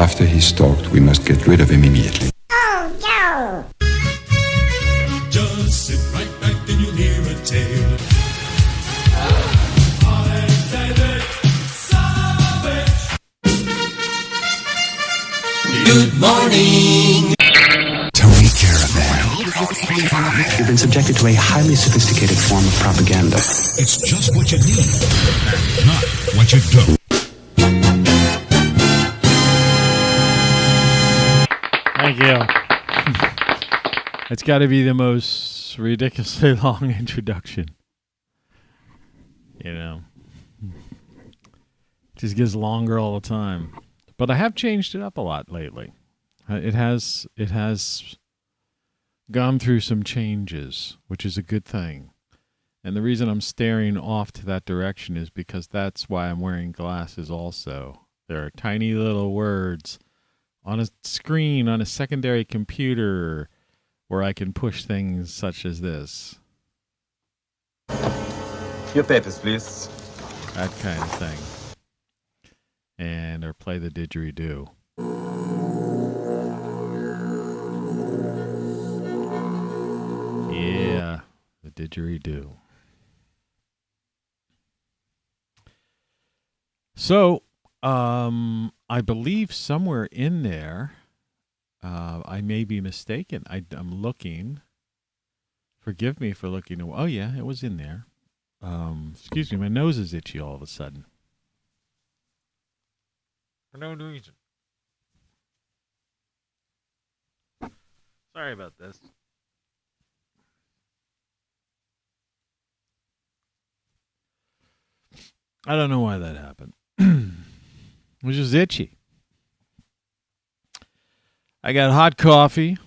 after he's stalked, we must get rid of him immediately. Oh, no! Just sit right back and you'll hear a tale. Good morning. Tony Caravan. You've been subjected to a highly sophisticated form of propaganda. It's just what you need, not what you don't. Thank you. It's got to be the most ridiculously long introduction. You know. Just gets longer all the time. But I have changed it up a lot lately. It has gone through some changes, which is a good thing. And the reason I'm staring off to that direction is because that's why I'm wearing glasses also. There are tiny little words on a screen on a secondary computer where I can push things such as this. Your papers, please. That kind of thing. And or play the didgeridoo. Yeah, the didgeridoo. So, I believe somewhere in there, I may be mistaken. I'm looking. Forgive me for looking. Oh, yeah, it was in there. Excuse me, my nose is itchy all of a sudden. For no reason. Sorry about this. I don't know why that happened. It was just itchy. I got hot coffee.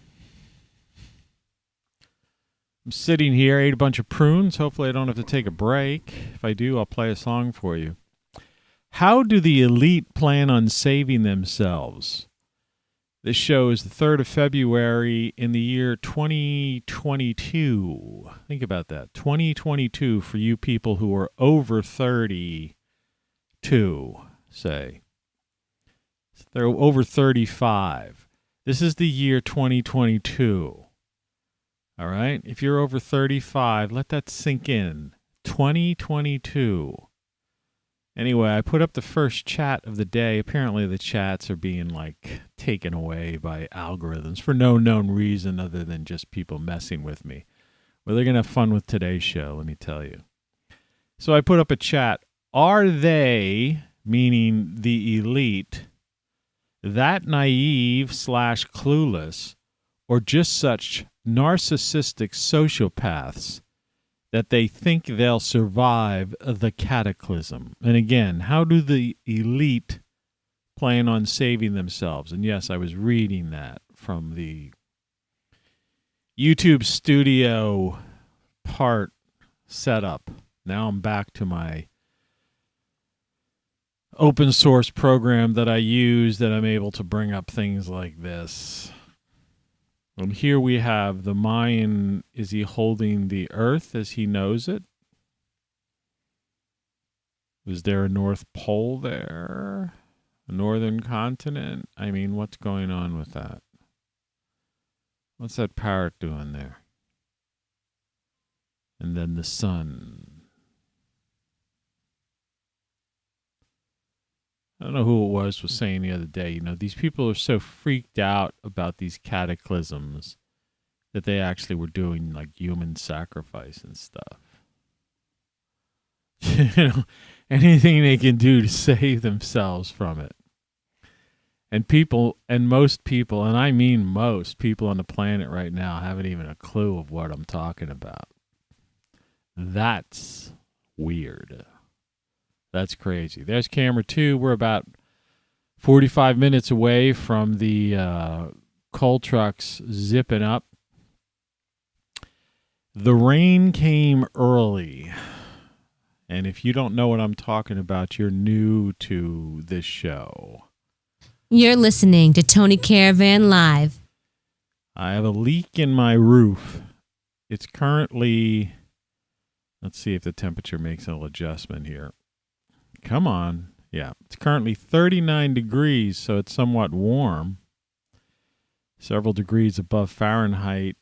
I'm sitting here, ate a bunch of prunes. Hopefully I don't have to take a break. If I do, I'll play a song for you. How do the elite plan on saving themselves? This show is the 3rd of February in the year 2022. Think about that. 2022 for you people who are over 32, say. They're over 35. This is the year 2022. All right? If you're over 35, let that sink in. 2022. Anyway, I put up the first chat of the day. Apparently the chats are being, taken away by algorithms for no known reason other than just people messing with me. Well, they're going to have fun with today's show, let me tell you. So I put up a chat. Are they, meaning the elite, that naive/clueless, or just such narcissistic sociopaths that they think they'll survive the cataclysm? And again, how do the elite plan on saving themselves? And yes, I was reading that from the YouTube studio part setup. Now I'm back to my open source program that I use that I'm able to bring up things like this. And here we have the Mayan. Is he holding the earth as he knows it? Is there a North Pole there? A northern continent? I mean, what's going on with that? What's that parrot doing there? And then the sun. I don't know who it was saying the other day, these people are so freaked out about these cataclysms that they actually were doing human sacrifice and stuff. Anything they can do to save themselves from it. And most people, and I mean most people on the planet right now haven't even a clue of what I'm talking about. That's weird. That's crazy. There's camera 2. We're about 45 minutes away from the coal trucks zipping up. The rain came early. And if you don't know what I'm talking about, you're new to this show. You're listening to Tony Caravan Live. I have a leak in my roof. It's currently, let's see if the temperature makes an adjustment here. Come on. Yeah, it's currently 39 degrees, so it's somewhat warm. Several degrees above Fahrenheit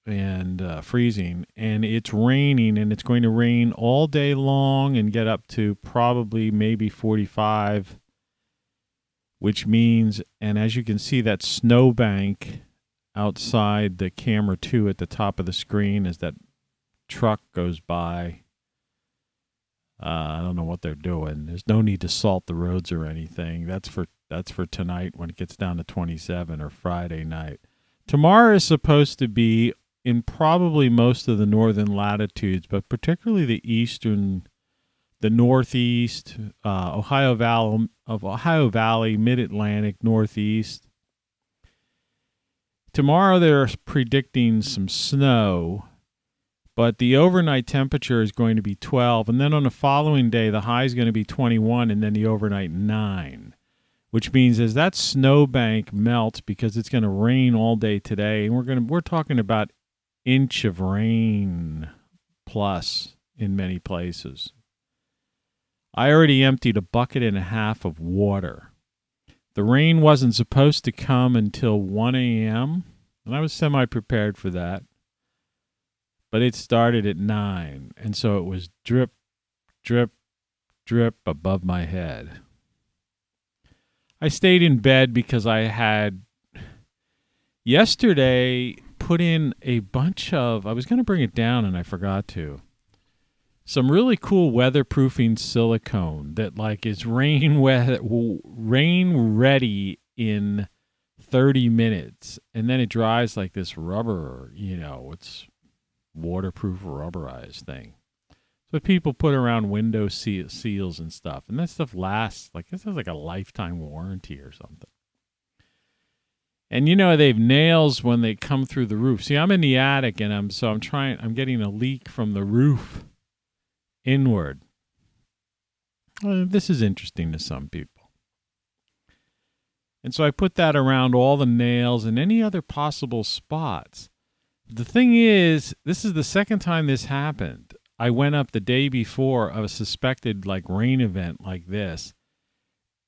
and freezing. And it's raining, and it's going to rain all day long and get up to probably maybe 45, which means, and as you can see, that snowbank outside the camera 2 at the top of the screen as that truck goes by. I don't know what they're doing. There's no need to salt the roads or anything. That's for tonight when it gets down to 27 or Friday night. Tomorrow is supposed to be in probably most of the northern latitudes, but particularly the northeast, Ohio Valley, Mid-Atlantic, northeast. Tomorrow they're predicting some snow. But the overnight temperature is going to be 12, and then on the following day, the high is going to be 21, and then the overnight 9, which means as that snowbank melts, because it's going to rain all day today, and we're talking about inch of rain plus in many places. I already emptied a bucket and a half of water. The rain wasn't supposed to come until 1 a.m., and I was semi-prepared for that. But it started at 9, and so it was drip, drip, drip above my head. I stayed in bed because I had yesterday put in a bunch of, I was going to bring it down and I forgot to, some really cool weatherproofing silicone that like is rain ready in 30 minutes, and then it dries like this rubber, it's waterproof rubberized thing. So people put around window seals and stuff, and that stuff lasts this is like a lifetime warranty or something. And they have nails when they come through the roof. See, I'm in the attic, and I'm getting a leak from the roof inward. This is interesting to some people. And so I put that around all the nails and any other possible spots. The thing is, this is the second time this happened. I went up the day before of a suspected rain event like this,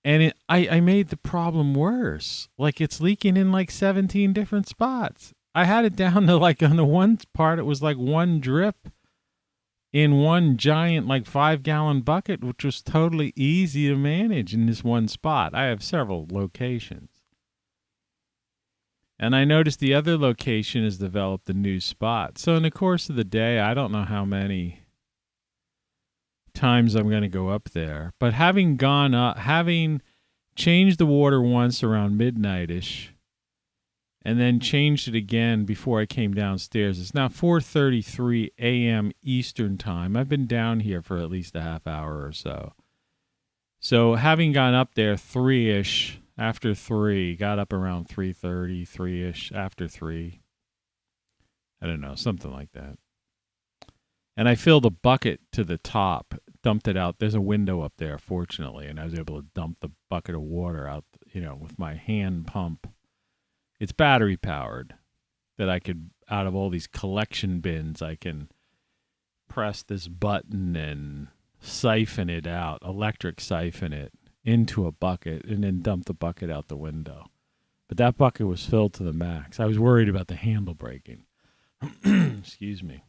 and I made the problem worse. It's leaking in 17 different spots. I had it down to on the one part, it was one drip in one giant 5-gallon bucket, which was totally easy to manage in this one spot. I have several locations. And I noticed the other location has developed a new spot. So in the course of the day, I don't know how many times I'm going to go up there. But having changed the water once around midnight-ish, and then changed it again before I came downstairs. It's now 4:33 a.m. Eastern Time. I've been down here for at least a half hour or so. So having gone up there 3-ish, after 3, got up around 3:30, 3-ish, after 3. I don't know, something like that. And I filled a bucket to the top, dumped it out. There's a window up there, fortunately, and I was able to dump the bucket of water out, with my hand pump. It's battery powered, that I could, out of all these collection bins, I can press this button and siphon it out, electric siphon it into a bucket, and then dump the bucket out the window. But that bucket was filled to the max. I was worried about the handle breaking. Excuse me.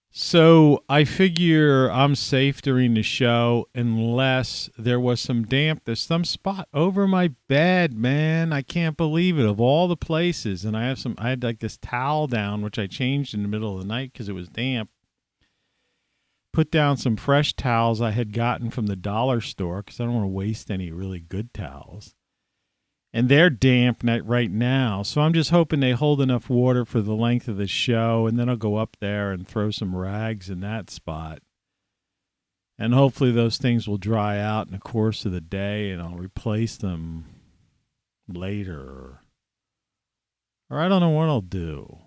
So I figure I'm safe during the show unless there was some damp. There's some spot over my bed, man. I can't believe it. Of all the places, and I had this towel down, which I changed in the middle of the night because it was damp. Put down some fresh towels I had gotten from the dollar store because I don't want to waste any really good towels. And they're damp right now, so I'm just hoping they hold enough water for the length of the show, and then I'll go up there and throw some rags in that spot. And hopefully those things will dry out in the course of the day, and I'll replace them later. Or I don't know what I'll do,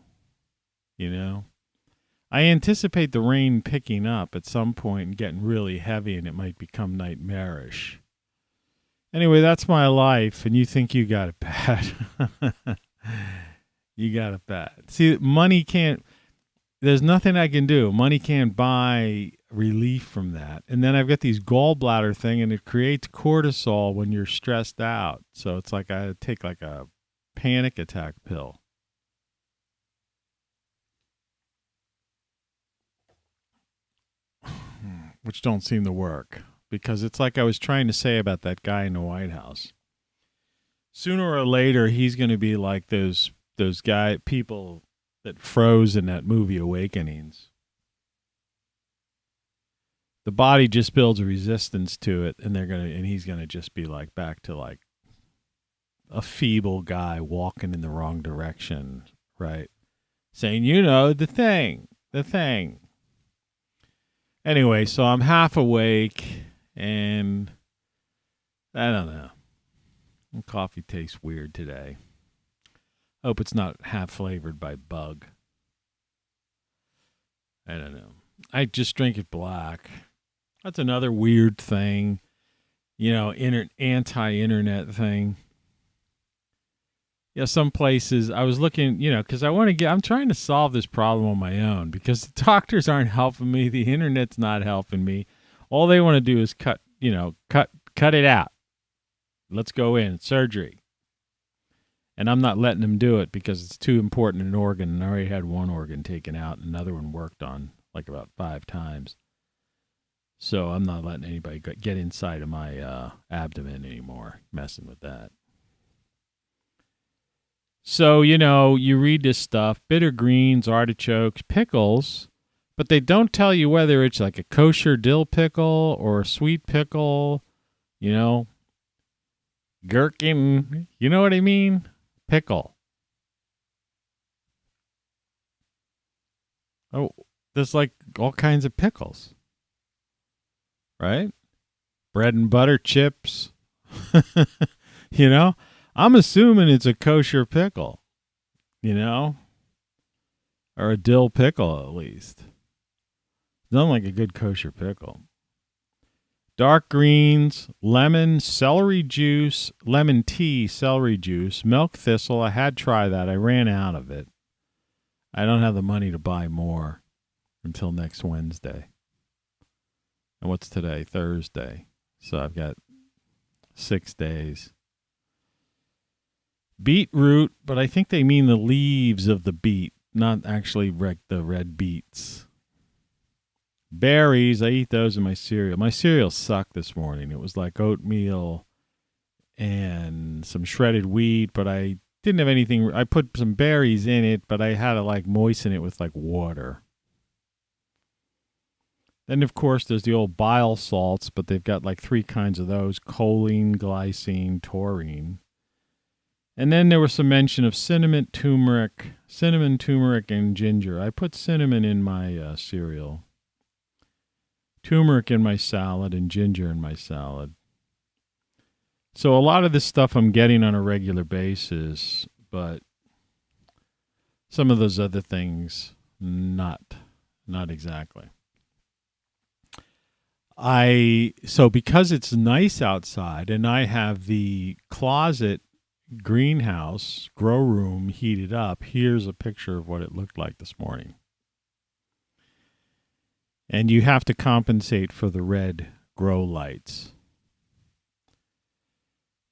I anticipate the rain picking up at some point and getting really heavy, and it might become nightmarish. Anyway, that's my life, and you think you got it bad. You got it bad. See, money can't... there's nothing I can do. Money can't buy relief from that. And then I've got these gallbladder thing, and it creates cortisol when you're stressed out. So it's like I take like a panic attack pill. Which don't seem to work, because it's like I was trying to say about that guy in the White House. Sooner or later, he's going to be like those people that froze in that movie Awakenings. The body just builds a resistance to it, and he's gonna just be like back to like a feeble guy walking in the wrong direction, right? Saying, the thing. Anyway, so I'm half awake, and I don't know. Coffee tastes weird today. Hope it's not half flavored by bug. I don't know. I just drink it black. That's another weird thing. Anti-internet thing. Yeah, some places I was looking, because I'm trying to solve this problem on my own, because the doctors aren't helping me. The internet's not helping me. All they want to do is cut it out. Let's go in. Surgery. And I'm not letting them do it because it's too important an organ. And I already had one organ taken out and another one worked on like about 5 times. So I'm not letting anybody get inside of my abdomen anymore, messing with that. So, you read this stuff, bitter greens, artichokes, pickles, but they don't tell you whether it's like a kosher dill pickle or a sweet pickle, gherkin, you know what I mean? Pickle. Oh, there's like all kinds of pickles, right? Bread and butter chips, I'm assuming it's a kosher pickle, or a dill pickle at least. Doesn't like a good kosher pickle. Dark greens, lemon, celery juice, lemon tea, celery juice, milk thistle. I had tried that. I ran out of it. I don't have the money to buy more until next Wednesday. And what's today? Thursday. So I've got 6 days. Beetroot, but I think they mean the leaves of the beet, not actually the red beets. Berries, I eat those in my cereal. My cereal sucked this morning. It was like oatmeal and some shredded wheat, but I didn't have anything. I put some berries in it, but I had to like moisten it with like water. Then, of course, there's the old bile salts, but they've got like 3 kinds of those: choline, glycine, taurine. And then there was some mention of cinnamon, turmeric, and ginger. I put cinnamon in my cereal. Turmeric in my salad and ginger in my salad. So a lot of this stuff I'm getting on a regular basis, but some of those other things, not exactly. So because it's nice outside and I have the closet greenhouse grow room heated up, here's a picture of what it looked like this morning. And you have to compensate for the red grow lights.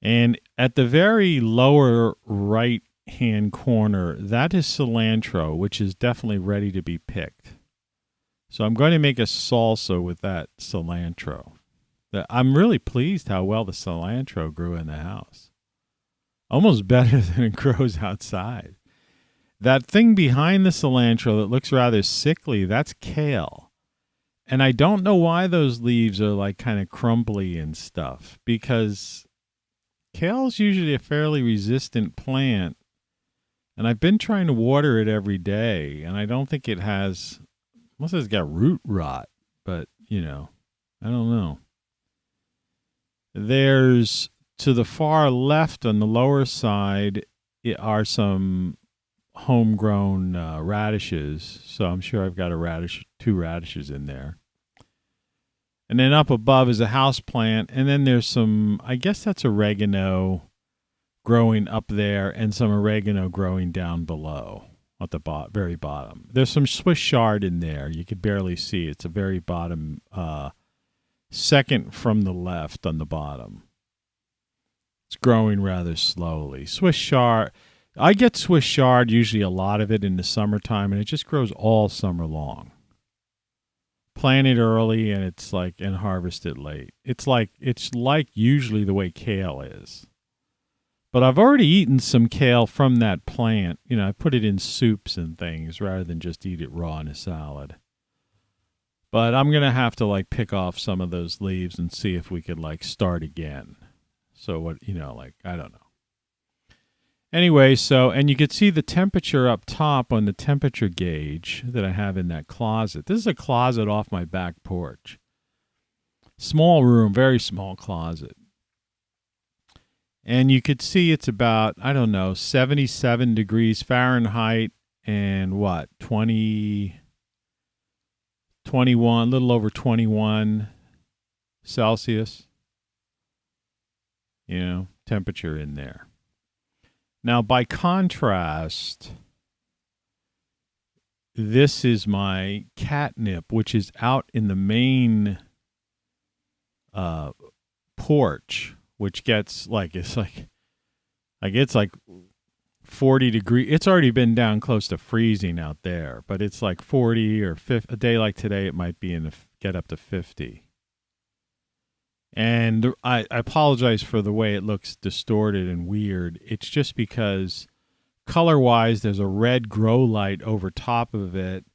And at the very lower right-hand corner, that is cilantro, which is definitely ready to be picked. So I'm going to make a salsa with that cilantro. I'm really pleased how well the cilantro grew in the house. Almost better than it grows outside. That thing behind the cilantro that looks rather sickly, that's kale. And I don't know why those leaves are like kind of crumbly and stuff, because kale's usually a fairly resistant plant. And I've been trying to water it every day, and I don't think it has, unless it's got root rot, but, I don't know. There's, to the far left on the lower side, are some homegrown radishes. So I'm sure I've got 2 radishes in there. And then up above is a house plant. And then there's some, I guess that's oregano growing up there and some oregano growing down below. at the very bottom. There's some Swiss chard in there. You could barely see. It's the very bottom, second from the left on the bottom. It's growing rather slowly. Swiss chard, I get Swiss chard, usually a lot of it in the summertime, and it just grows all summer long. Plant it early and and harvest it late. It's like usually the way kale is. But I've already eaten some kale from that plant. I put it in soups and things rather than just eat it raw in a salad. But I'm going to have to pick off some of those leaves and see if we could start again. So what, I don't know. Anyway, and you could see the temperature up top on the temperature gauge that I have in that closet. This is a closet off my back porch. Small room, very small closet. And you could see it's about, 77 degrees Fahrenheit and 21, a little over 21 Celsius, temperature in there. Now, by contrast, this is my catnip, which is out in the main porch, which gets it's 40 degrees. It's already been down close to freezing out there, but it's 40 or 50. A day like today, it might be get up to 50. And I apologize for the way it looks distorted and weird. It's just because color-wise, there's a red grow light over top of it.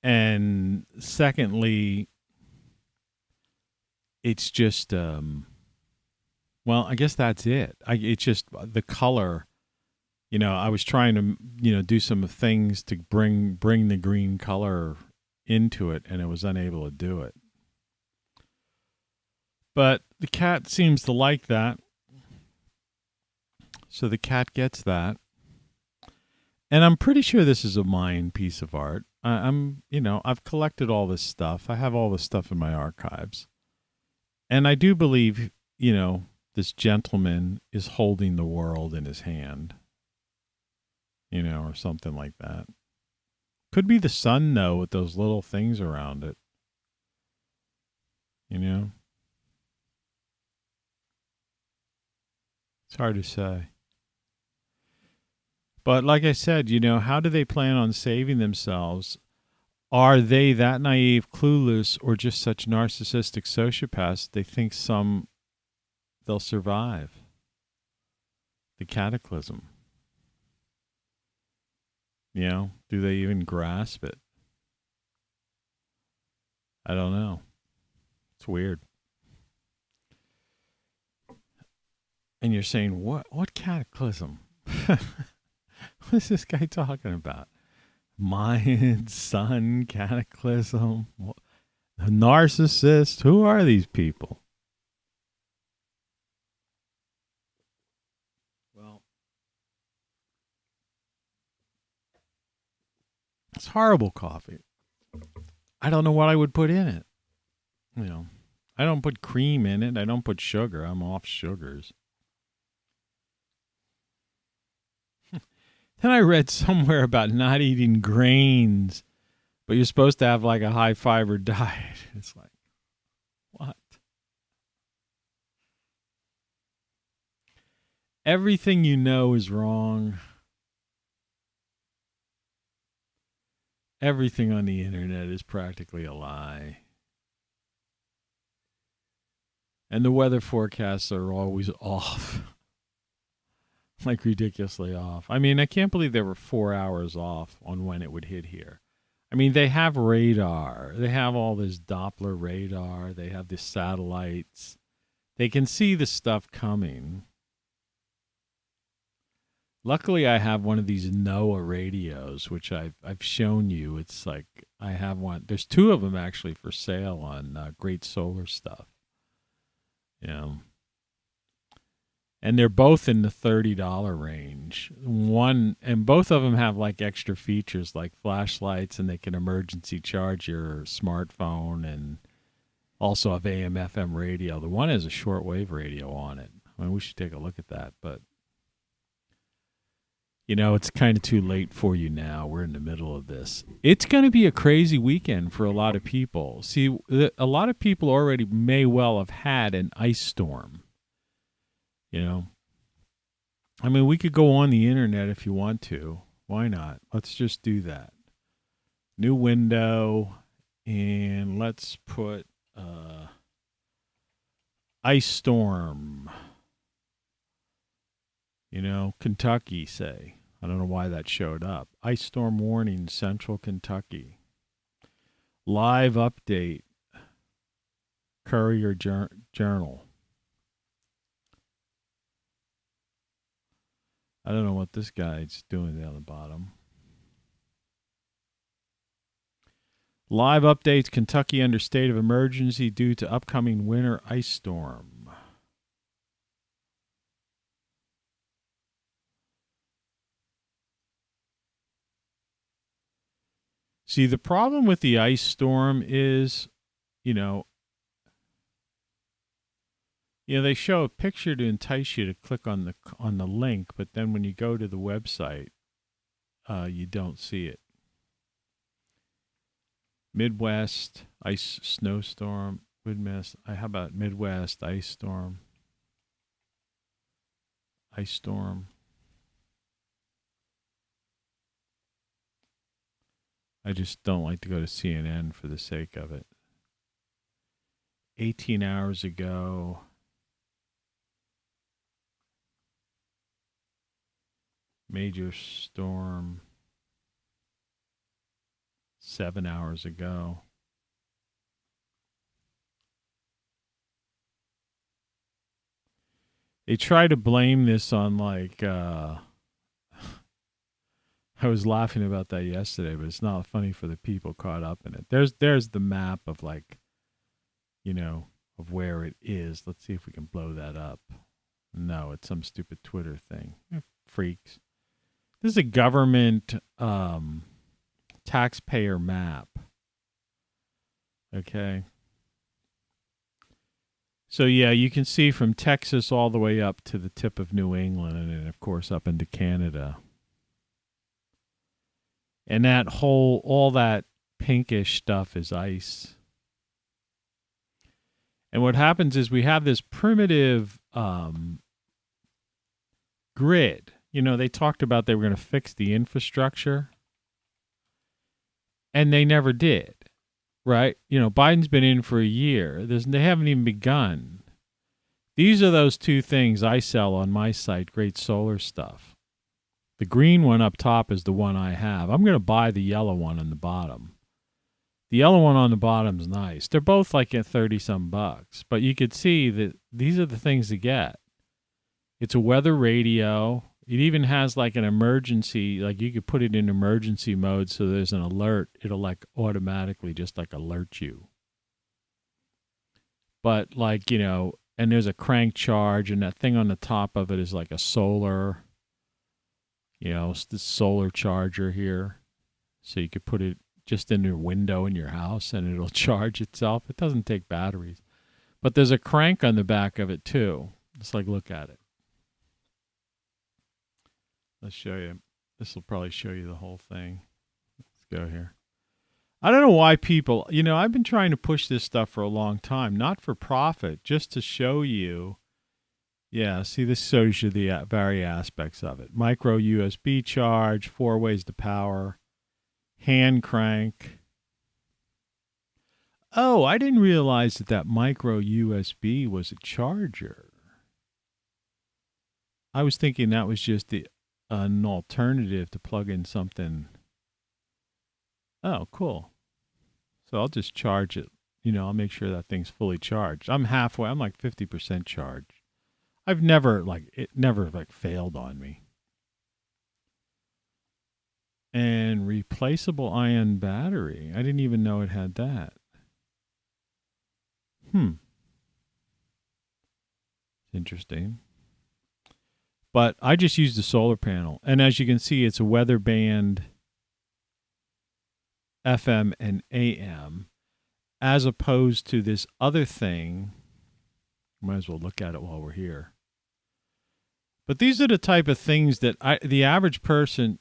And secondly, it's just, I guess that's it. It's just the color. I was trying to, do some things to bring the green color into it, and I was unable to do it. But the cat seems to like that. So the cat gets that. And I'm pretty sure this is a Mayan piece of art. I've collected all this stuff. I have all this stuff in my archives. And I do believe, this gentleman is holding the world in his hand. Or something like that. Could be the sun, though, with those little things around it. It's hard to say. But like I said, how do they plan on saving themselves? Are they that naive, clueless, or just such narcissistic sociopaths they think they'll survive the cataclysm? Do they even grasp it? I don't know. It's weird. And you're saying, what cataclysm? What is this guy talking about? Mayan, sun, cataclysm, narcissist. Who are these people? Well, it's horrible coffee. I don't know what I would put in it. I don't put cream in it. I don't put sugar. I'm off sugars. Then I read somewhere about not eating grains, but you're supposed to have a high fiber diet. It's what? Everything is wrong. Everything on the internet is practically a lie. And the weather forecasts are always off. Ridiculously off. I can't believe they were 4 hours off on when it would hit here. They have radar. They have all this Doppler radar. They have the satellites. They can see the stuff coming. Luckily, I have one of these NOAA radios, which I've shown you. It's I have one. There's two of them actually for sale on Great Solar Stuff. And they're both in the $30 range. Both of them have extra features like flashlights, and they can emergency charge your smartphone, and also have AM/FM radio. The one has a shortwave radio on it. We should take a look at that. But It's kind of too late for you now. We're in the middle of this. It's going to be a crazy weekend for a lot of people. See, a lot of people already may well have had an ice storm. I mean, we could go on the internet if you want to. Why not? Let's just do that. New window, and let's put ice storm. Kentucky, say. I don't know why that showed up. Ice storm warning, Central Kentucky. Live update, Courier Journal. I don't know what this guy's doing down the bottom. Live updates, Kentucky under state of emergency due to upcoming winter ice storm. See, the problem with the ice storm is, they show a picture to entice you to click on the link, but then when you go to the website, you don't see it. Midwest ice snowstorm. Midwest. How about Midwest ice storm? Ice storm. I just don't like to go to CNN for the sake of it. 18 hours ago. Major storm. 7 hours ago. They try to blame this on I was laughing about that yesterday, but it's not funny for the people caught up in it. There's the map of of where it is. Let's see if we can blow that up. No, it's some stupid Twitter thing. Freaks. This is a government taxpayer map. Okay. So yeah, you can see from Texas all the way up to the tip of New England, and then of course up into Canada. And all that pinkish stuff is ice. And what happens is we have this primitive grid. They talked about they were going to fix the infrastructure. And they never did. Right? Biden's been in for a year. They haven't even begun. These are those two things I sell on my site, Great Solar Stuff. The green one up top is the one I have. I'm going to buy the yellow one on the bottom. The yellow one on the bottom is nice. They're both like at $30-some bucks. But you could see that these are the things to get. It's a weather radio. It even has like an emergency, like you could put it in emergency mode so there's an alert. It'll automatically just alert you. But and there's a crank charge, and that thing on the top of it is like a solar, it's the solar charger here. So you could put it just in your window in your house and it'll charge itself. It doesn't take batteries. But there's a crank on the back of it too. Just look at it. Let's show you. This will probably show you the whole thing. Let's go here. I don't know why people, I've been trying to push this stuff for a long time, not for profit, just to show you. Yeah, see, this shows you the various aspects of it. Micro USB charge, 4 ways to power, hand crank. Oh, I didn't realize that micro USB was a charger. I was thinking that was just an alternative to plug in something. Oh, cool. So I'll just charge it. I'll make sure that thing's fully charged. I'm halfway. I'm like 50% charged. I've never, it never failed on me. And replaceable ion battery. I didn't even know it had that. Interesting. But I just used the solar panel. And as you can see, it's a weather band FM and AM, as opposed to this other thing. Might as well look at it while we're here. But these are the type of things that the average person,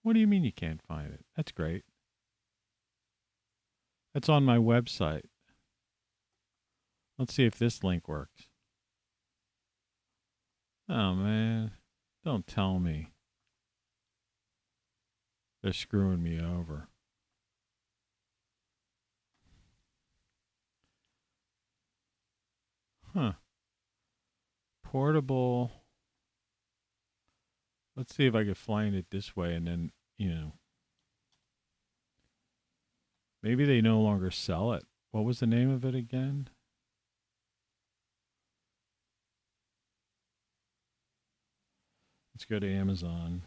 what do you mean you can't find it? That's great. That's on my website. Let's see if this link works. Oh, man. Don't tell me. They're screwing me over. Huh. Portable. Let's see if I can find it this way and then, maybe they no longer sell it. What was the name of it again? Let's go to Amazon.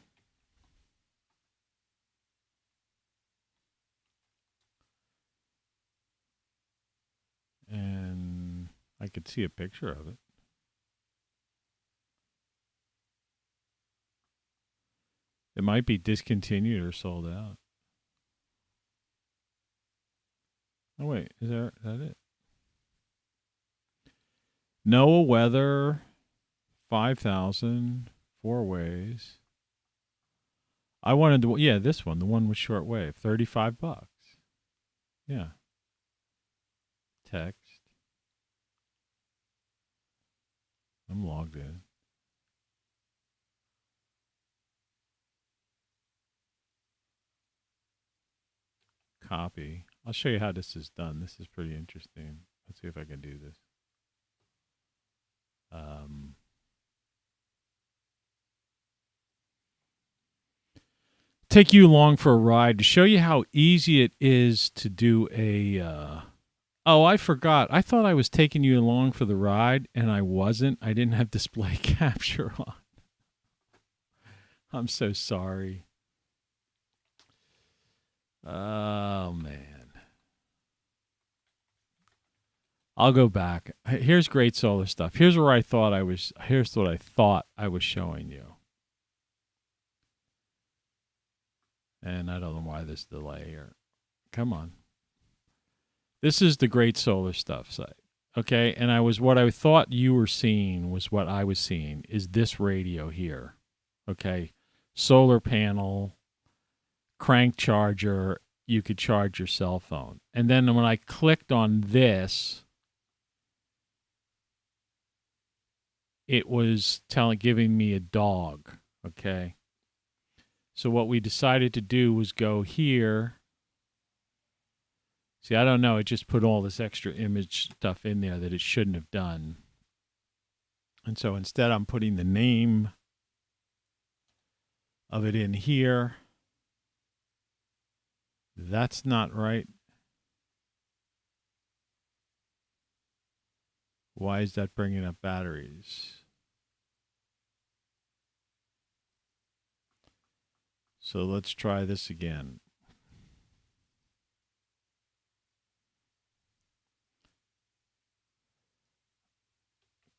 And I could see a picture of it. It might be discontinued or sold out. Oh, wait. Is that it? NOAA weather, 5,000, 4 ways. I wanted to, this one, the one with shortwave, $35. Yeah. Text. I'm logged in. Copy. I'll show you how this is done. This is pretty interesting. Let's see if I can do this. Take you along for a ride to show you how easy it is to do a... Oh, I forgot. I thought I was taking you along for the ride, and I wasn't. I didn't have display capture on. I'm so sorry. Oh, man. I'll go back. Here's great solar stuff. Here's what I thought I was showing you. And I don't know why this delay here. Come on. This is the Great Solar Stuff site. Okay? And what I thought you were seeing was what I was seeing is this radio here. Okay? Solar panel, crank charger, you could charge your cell phone. And then when I clicked on this, it was giving me a dog. Okay? So what we decided to do was go here. See, I don't know. It just put all this extra image stuff in there that it shouldn't have done. And so instead, I'm putting the name of it in here. That's not right. Why is that bringing up batteries? So let's try this again.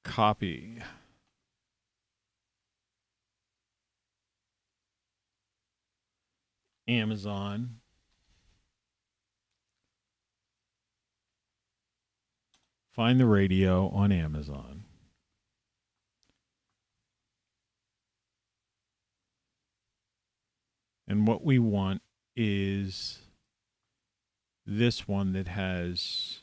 Copy. Amazon. Find the radio on Amazon. And what we want is this one that has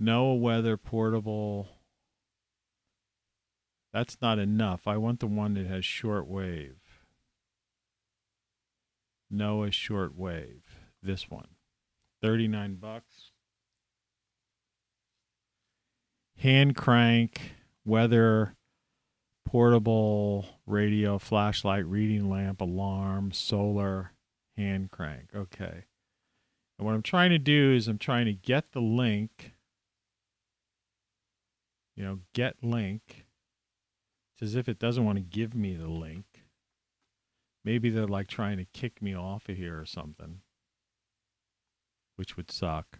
NOAA weather portable. That's not enough. I want the one that has shortwave. NOAA shortwave. This one. $39. Hand crank, weather, portable, radio, flashlight, reading lamp, alarm, solar, hand crank. Okay. And what I'm trying to do is I'm trying to get the link. Get link. It's as if it doesn't want to give me the link. Maybe they're like trying to kick me off of here or something, which would suck.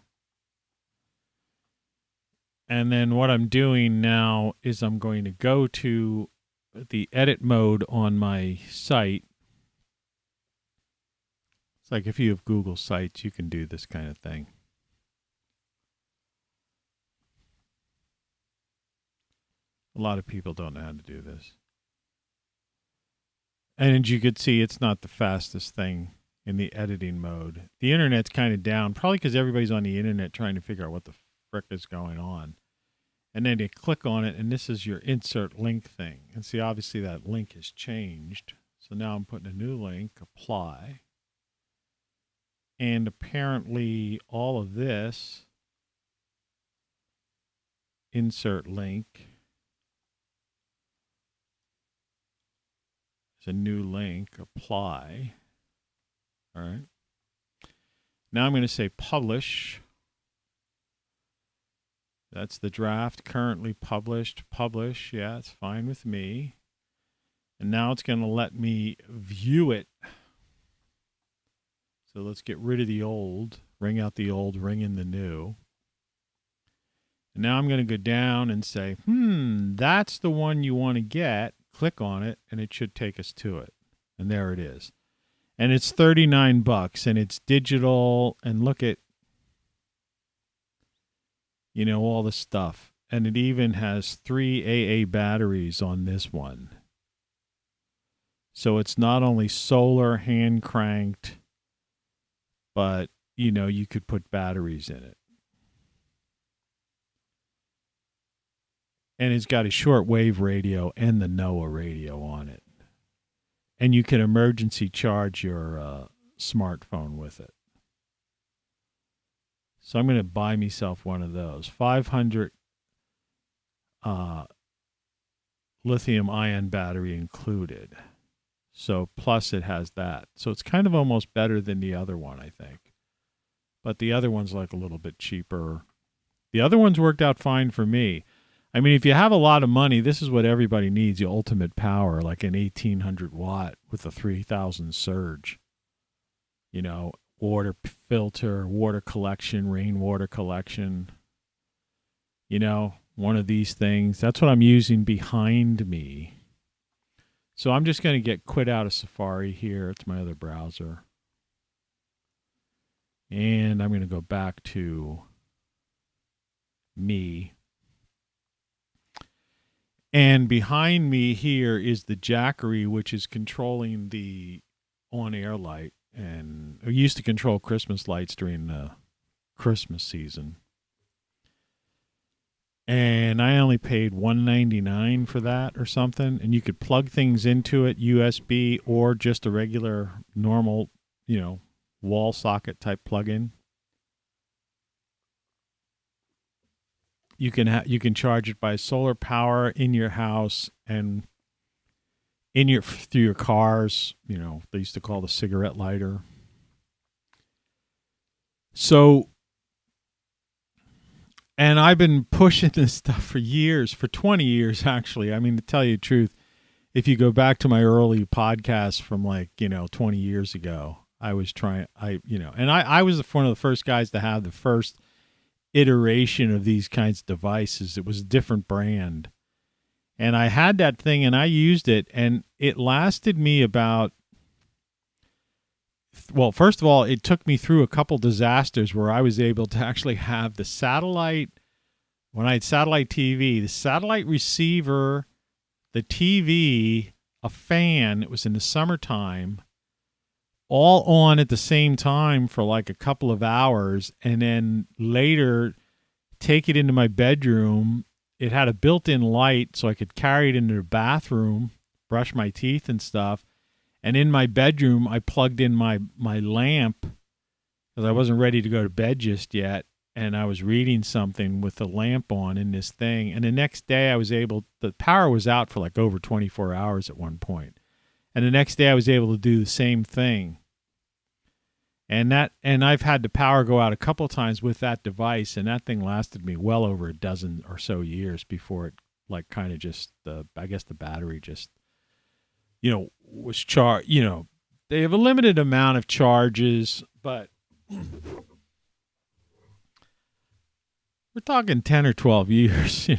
And then what I'm doing now is I'm going to go to the edit mode on my site. It's like if you have Google Sites, you can do this kind of thing. A lot of people don't know how to do this. And as you could see, it's not the fastest thing in the editing mode. The internet's kind of down, probably because everybody's on the internet trying to figure out what the frick is going on. And then they click on it, and this is your insert link thing. And see, obviously that link has changed. So now I'm putting a new link, apply. And apparently all of this, insert link, is a new link, apply. All right. Now I'm going to say publish. That's the draft currently published. Publish. Yeah, it's fine with me. And now it's going to let me view it. So let's get rid of the old, ring out the old, ring in the new. And now I'm going to go down and say, that's the one you want to get. Click on it, and it should take us to it. And there it is. And it's $39, and it's digital, and look at, all the stuff. And it even has 3 AA batteries on this one. So it's not only solar, hand cranked, but, you could put batteries in it. And it's got a shortwave radio and the NOAA radio on it. And you can emergency charge your smartphone with it. So I'm going to buy myself one of those. 500 lithium ion battery included. So plus it has that. So it's kind of almost better than the other one, I think. But the other one's like a little bit cheaper. The other one's worked out fine for me. I mean, if you have a lot of money, this is what everybody needs, the ultimate power, like an 1800 watt with a 3000 surge. Water filter, water collection, rainwater collection. One of these things. That's what I'm using behind me. So I'm just going to quit out of Safari here. It's my other browser. And I'm going to go back to me. And behind me here is the Jackery, which is controlling the on-air light. And we used to control Christmas lights during the Christmas season. And I only paid $1.99 for that or something. And you could plug things into it, USB, or just a regular, normal, wall socket type plug-in. You can charge it by solar power in your house and through your cars. They used to call the cigarette lighter. So, and I've been pushing this stuff for years, for 20 years actually. I mean, to tell you the truth, if you go back to my early podcasts from 20 years ago, I was trying. I was one of the first guys to have the first iteration of these kinds of devices. It was a different brand. And I had that thing and I used it, and it lasted me about, first of all, it took me through a couple disasters where I was able to actually have the satellite, when I had satellite TV, the satellite receiver, the TV, a fan, it was in the summertime, all on at the same time for like a couple of hours, and then later take it into my bedroom. It had a built-in light, so I could carry it into the bathroom, brush my teeth and stuff. And in my bedroom, I plugged in my lamp because I wasn't ready to go to bed just yet. And I was reading something with the lamp on in this thing. And the next day the power was out for like over 24 hours at one point. And the next day I was able to do the same thing. And I've had the power go out a couple of times with that device, and that thing lasted me well over a dozen or so years before it kind of just I guess the battery just was charged. They have a limited amount of charges, but we're talking 10 or 12 years. You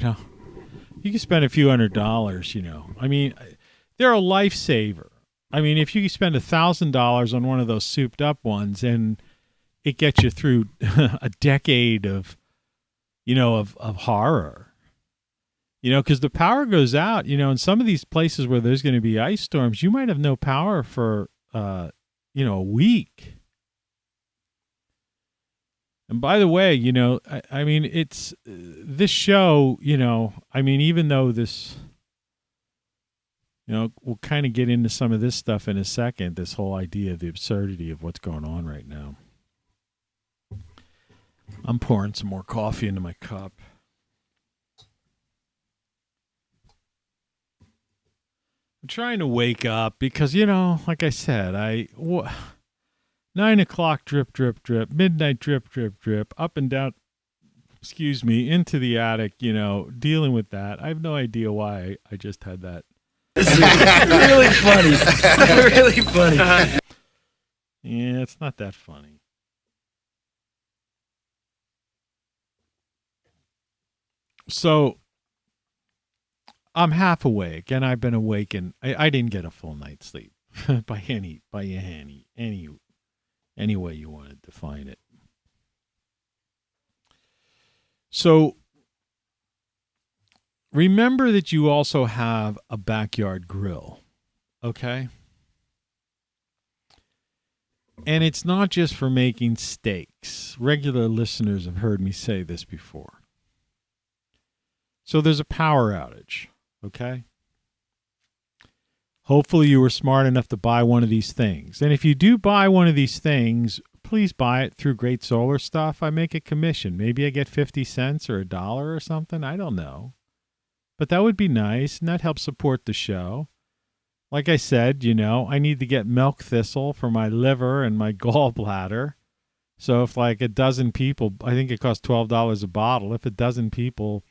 can spend a few $100s. I mean, they're a lifesaver. I mean, if you spend $1,000 on one of those souped up ones, and it gets you through a decade of horror. Because the power goes out, in some of these places where there's going to be ice storms, you might have no power for, a week. And by the way, I mean, it's this show, even though this, we'll kind of get into some of this stuff in a second, this whole idea of the absurdity of what's going on right now. I'm pouring some more coffee into my cup. I'm trying to wake up because, like I said, 9 o'clock drip, drip, drip, midnight drip, drip, drip, up and down, into the attic, dealing with that. I have no idea why I just had that. Really funny. Really funny. Yeah, it's not that funny. So I'm half awake, and I've been awake, and I didn't get a full night's sleep by any way you want to define it. So remember that you also have a backyard grill, okay? And it's not just for making steaks. Regular listeners have heard me say this before. So there's a power outage, okay? Hopefully you were smart enough to buy one of these things. And if you do buy one of these things, please buy it through Great Solar Stuff. I make a commission. Maybe I get 50 cents or $1 or something. I don't know. But that would be nice, and that helps support the show. Like I said, I need to get milk thistle for my liver and my gallbladder. So if like a dozen people, I think it costs $12 a bottle. If a dozen people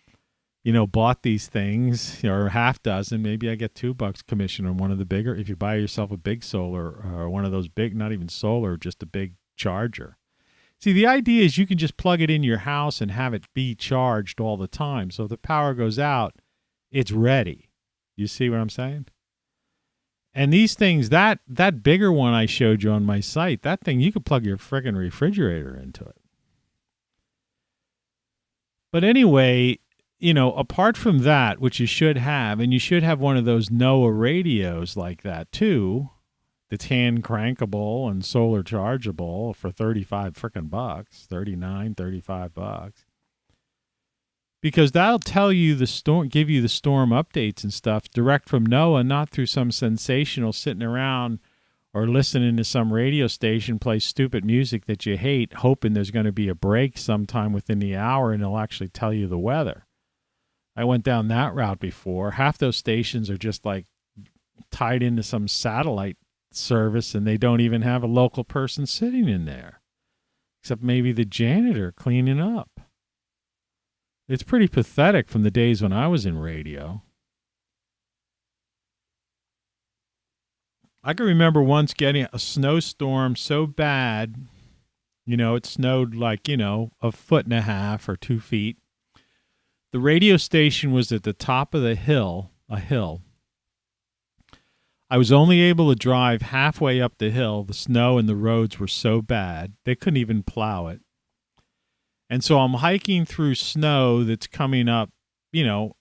bought these things, or half dozen, maybe I get $2 commission on one of the bigger. If you buy yourself a big solar, or one of those big, not even solar, just a big charger. See, the idea is you can just plug it in your house and have it be charged all the time. So if the power goes out, it's ready. You see what I'm saying? And these things, that bigger one I showed you on my site, that thing, you could plug your friggin' refrigerator into it. But anyway, apart from that, which you should have, and you should have one of those NOAA radios like that too, that's hand crankable and solar chargeable for $35 $35. Because that'll tell you the storm, give you the storm updates and stuff direct from NOAA, not through some sensational sitting around or listening to some radio station play stupid music that you hate, hoping there's going to be a break sometime within the hour and it'll actually tell you the weather. I went down that route before. Half those stations are just like tied into some satellite service, and they don't even have a local person sitting in there, except maybe the janitor cleaning up. It's pretty pathetic from the days when I was in radio. I can remember once getting a snowstorm so bad, it snowed like, a foot and a half or 2 feet. The radio station was at the top of the hill, a hill. I was only able to drive halfway up the hill. The snow and the roads were so bad, they couldn't even plow it. And so I'm hiking through snow that's coming up,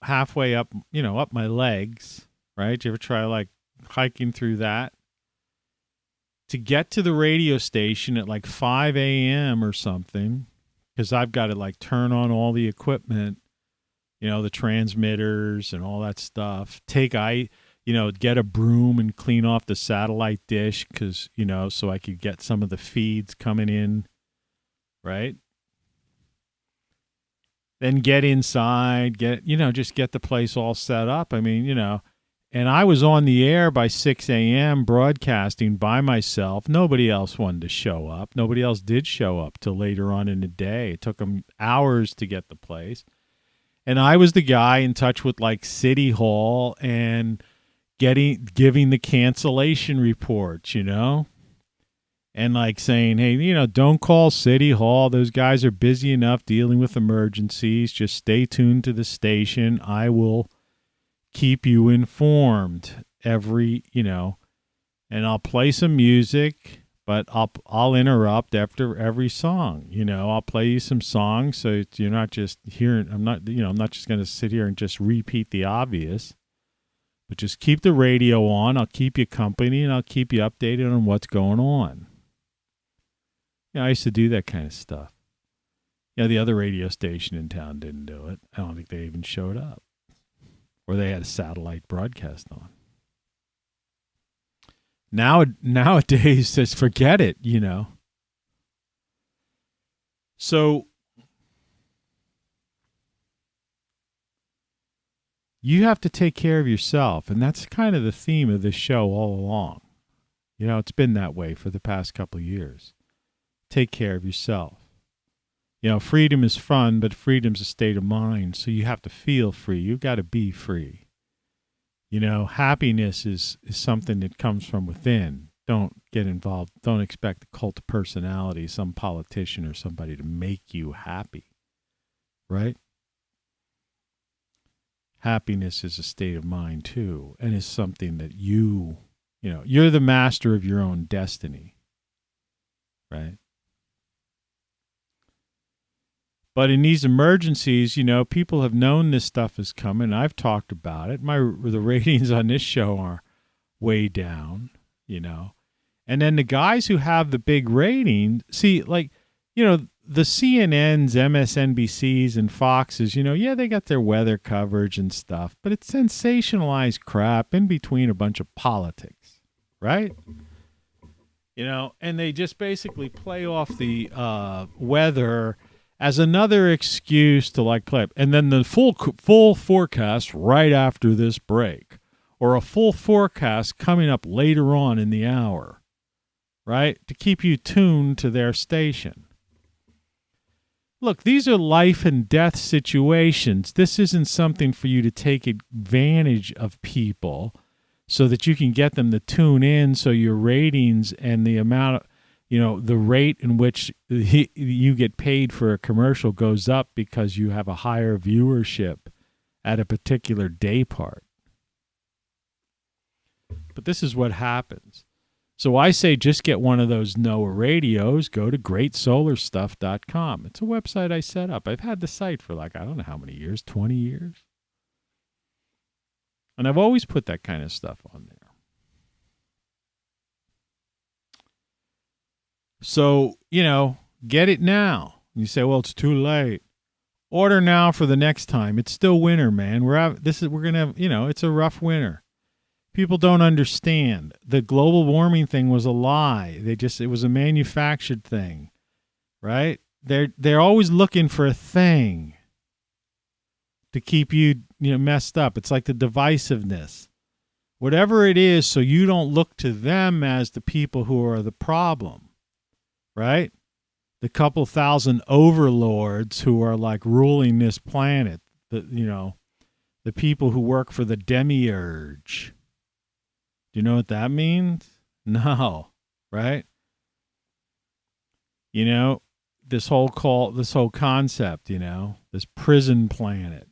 halfway up, up my legs, right? You ever try like hiking through that? To get to the radio station at like 5 a.m. or something, because I've got to like turn on all the equipment, the transmitters and all that stuff. Get a broom and clean off the satellite dish because, so I could get some of the feeds coming in, right? Then get inside, just get the place all set up. I mean, and I was on the air by 6 a.m. broadcasting by myself. Nobody else wanted to show up. Nobody else did show up till later on in the day. It took them hours to get the place. And I was the guy in touch with like City Hall and giving the cancellation reports, and like saying, hey, don't call City Hall. Those guys are busy enough dealing with emergencies. Just stay tuned to the station. I will keep you informed and I'll play some music, But I'll interrupt after every song. I'll play you some songs so you're not just hearing. I'm not just going to sit here and just repeat the obvious. But just keep the radio on. I'll keep you company, and I'll keep you updated on what's going on. I used to do that kind of stuff. The other radio station in town didn't do it. I don't think they even showed up. Or they had a satellite broadcast on. Nowadays, just forget it, So you have to take care of yourself, and that's kind of the theme of this show all along. It's been that way for the past couple of years. Take care of yourself. Freedom is fun, but freedom's a state of mind, so you have to feel free. You've got to be free. Happiness is something that comes from within. Don't get involved. Don't expect a cult of personality, some politician or somebody to make you happy, right? Happiness is a state of mind too, and is something that you're the master of your own destiny, right? But in these emergencies, people have known this stuff is coming. I've talked about it. The ratings on this show are way down, And then the guys who have the big ratings, see, the CNNs, MSNBCs, and Foxes, they got their weather coverage and stuff, but it's sensationalized crap in between a bunch of politics, right? And they just basically play off the weather as another excuse to play. And then the full forecast right after this break, or a full forecast coming up later on in the hour, right? To keep you tuned to their station. Look, these are life and death situations. This isn't something for you to take advantage of people so that you can get them to tune in so your ratings and the amount of, the rate in which you get paid for a commercial goes up because you have a higher viewership at a particular day part. But this is what happens. So I say just get one of those NOAA radios, go to greatsolarstuff.com. It's a website I set up. I've had the site for I don't know how many years, 20 years. And I've always put that kind of stuff on there. So, get it now. You say, well, it's too late. Order now for the next time. It's still winter, man. We're going to have, it's a rough winter. People don't understand. The global warming thing was a lie. It was a manufactured thing, right? They're always looking for a thing to keep you, messed up. It's like the divisiveness. Whatever it is, so you don't look to them as the people who are the problem. Right? The couple thousand overlords who are ruling this planet, the people who work for the demiurge. Do you know what that means? No, right? This whole concept, this prison planet.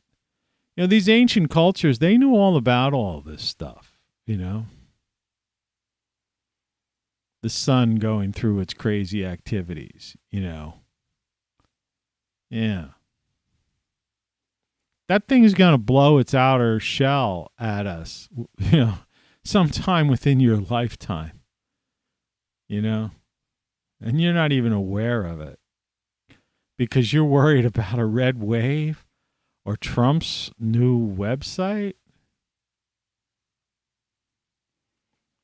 These ancient cultures, they knew all about all this stuff, The sun going through its crazy activities, Yeah. That thing is going to blow its outer shell at us, sometime within your lifetime, And you're not even aware of it because you're worried about a red wave or Trump's new website.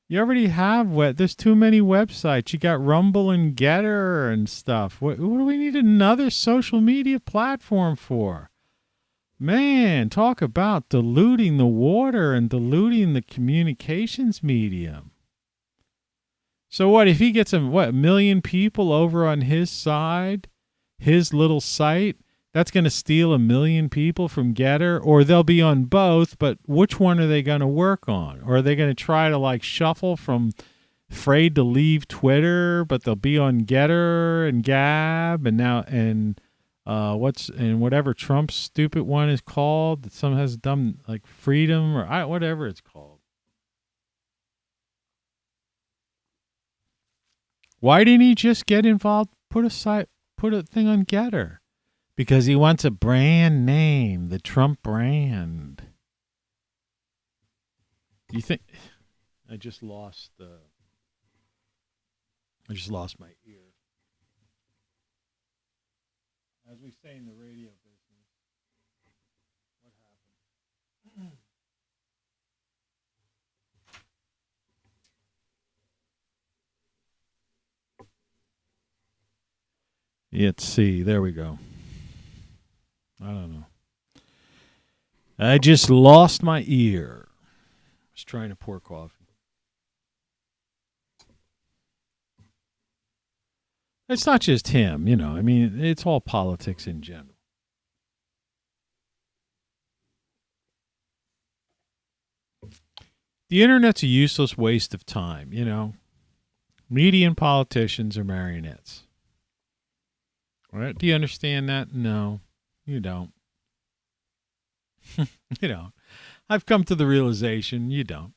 You already have there's too many websites. You got Rumble and Getter and stuff. What do we need another social media platform for? Man, talk about diluting the water and diluting the communications medium. So what, if he gets a million people over on his side, his little site, that's going to steal 1 million people from Getter, or they'll be on both, but which one are they going to work on? Or are they going to try to shuffle from afraid to leave Twitter, but they'll be on Getter and Gab and whatever Trump's stupid one is called that some has dumb Freedom or whatever it's called. Why didn't he just get involved, put a thing on Getter? Because he wants a brand name, the Trump brand. You think I just lost my ear. As we say in the radio business, what happened? Let's see. There we go. I don't know. I just lost my ear. I was trying to pour coffee. It's not just him, you know. I mean, it's all politics in general. The internet's a useless waste of time, you know. Media and politicians are marionettes. All right? Do you understand that? No, you don't. You don't. I've come to the realization you don't.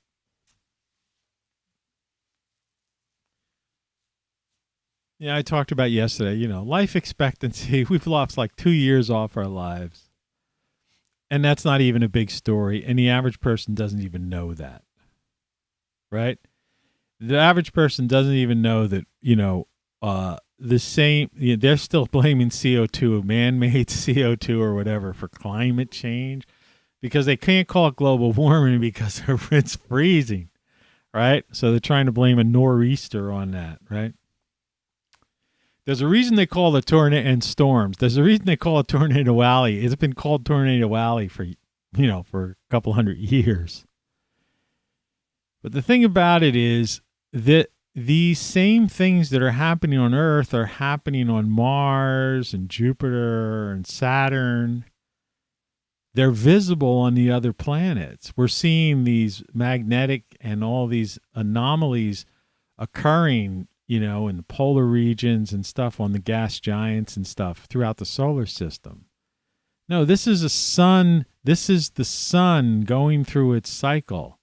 Yeah, I talked about yesterday, you know, life expectancy. We've lost like 2 years off our lives. And that's not even a big story. And the average person doesn't even know that. Right? The average person doesn't even know that, you know, they're still blaming CO2, man-made CO2 or whatever for climate change because they can't call it global warming because it's freezing. Right? So they're trying to blame a nor'easter on that. Right? There's a reason they call it tornado and storms. There's a reason they call it Tornado Alley. It's been called Tornado Alley for a couple hundred years. But the thing about it is that these same things that are happening on Earth are happening on Mars and Jupiter and Saturn. They're visible on the other planets. We're seeing these magnetic and all these anomalies occurring, you know, in the polar regions and stuff on the gas giants and stuff throughout the solar system. No, this is a sun. This is the sun going through its cycle.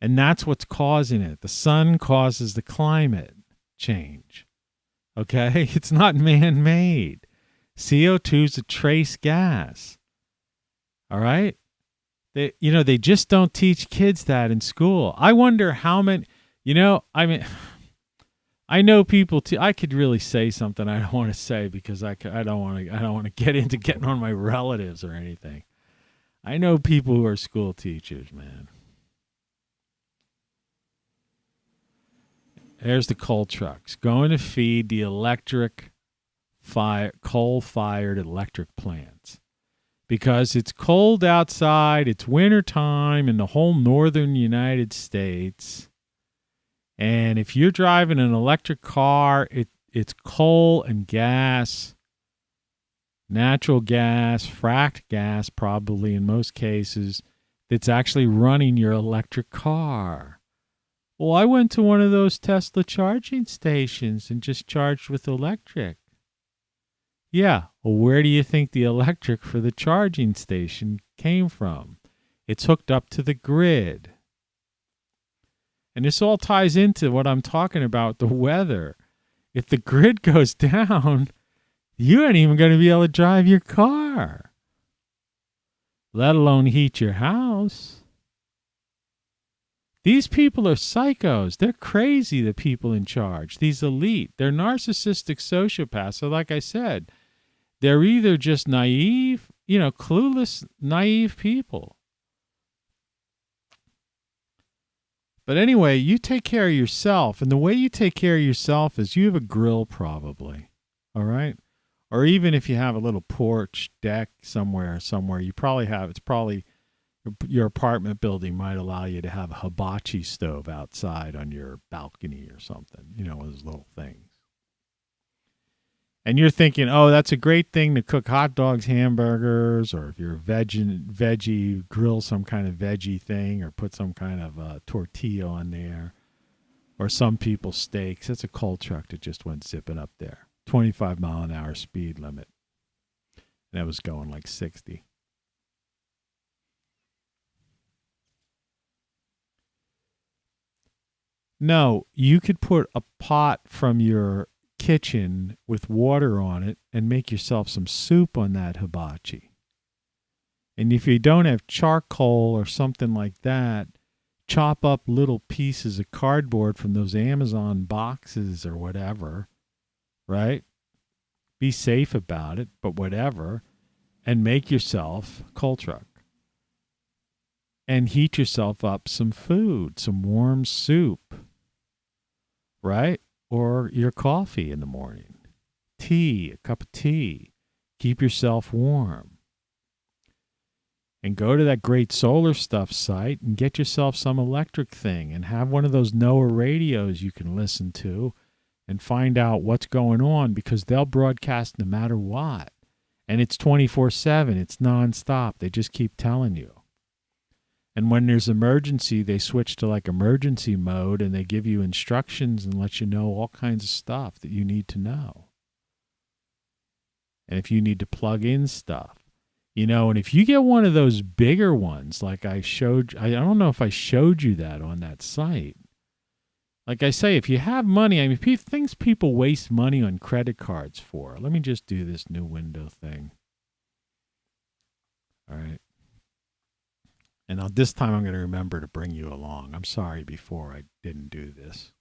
And that's what's causing it. The sun causes the climate change. Okay? It's not man-made. CO2 is a trace gas. All right? They just don't teach kids that in school. I wonder how many, I know people I could really say something I don't want to say because I don't want to get into getting on my relatives or anything. I know people who are school teachers, man. There's the coal trucks going to feed the coal-fired electric plants. Because it's cold outside, it's wintertime in the whole northern United States. And if you're driving an electric car, it's coal and gas, natural gas, fracked gas, probably in most cases, that's actually running your electric car. Well, I went to one of those Tesla charging stations and just charged with electric. Yeah, well, where do you think the electric for the charging station came from? It's hooked up to the grid. And this all ties into what I'm talking about, the weather. If the grid goes down, you ain't even going to be able to drive your car, let alone heat your house. These people are psychos. They're crazy, the people in charge. These elite. They're narcissistic sociopaths. So like I said, they're either just naive, clueless, naive people. But anyway, you take care of yourself. And the way you take care of yourself is you have a grill probably. All right? Or even if you have a little porch deck somewhere, you probably have, your apartment building might allow you to have a hibachi stove outside on your balcony or something, those little things. And you're thinking, oh, that's a great thing to cook hot dogs, hamburgers, or if you're a veggie, grill some kind of veggie thing or put some kind of tortilla on there. Or some people steaks. That's a coal truck that just went zipping up there. 25 mile an hour speed limit. And it was going like 60. No, you could put a pot from your kitchen with water on it and make yourself some soup on that hibachi. And if you don't have charcoal or something like that, chop up little pieces of cardboard from those Amazon boxes or whatever, right? Be safe about it, but whatever, and make yourself coal truck. And heat yourself up some food, some warm soup, right? Or your coffee in the morning. Tea, a cup of tea. Keep yourself warm. And go to that great solar stuff site and get yourself some electric thing and have one of those NOAA radios you can listen to and find out what's going on, because they'll broadcast no matter what. And it's 24/7. It's nonstop. They just keep telling you. And when there's emergency, they switch to like emergency mode and they give you instructions and let you know all kinds of stuff that you need to know. And if you need to plug in stuff, you know, and if you get one of those bigger ones, like I showed, I don't know if I showed you that on that site. Like I say, if you have money, I mean, things people waste money on credit cards for. Let me just do this new window thing. All right. And this time I'm going to remember to bring you along. I'm sorry before I didn't do this.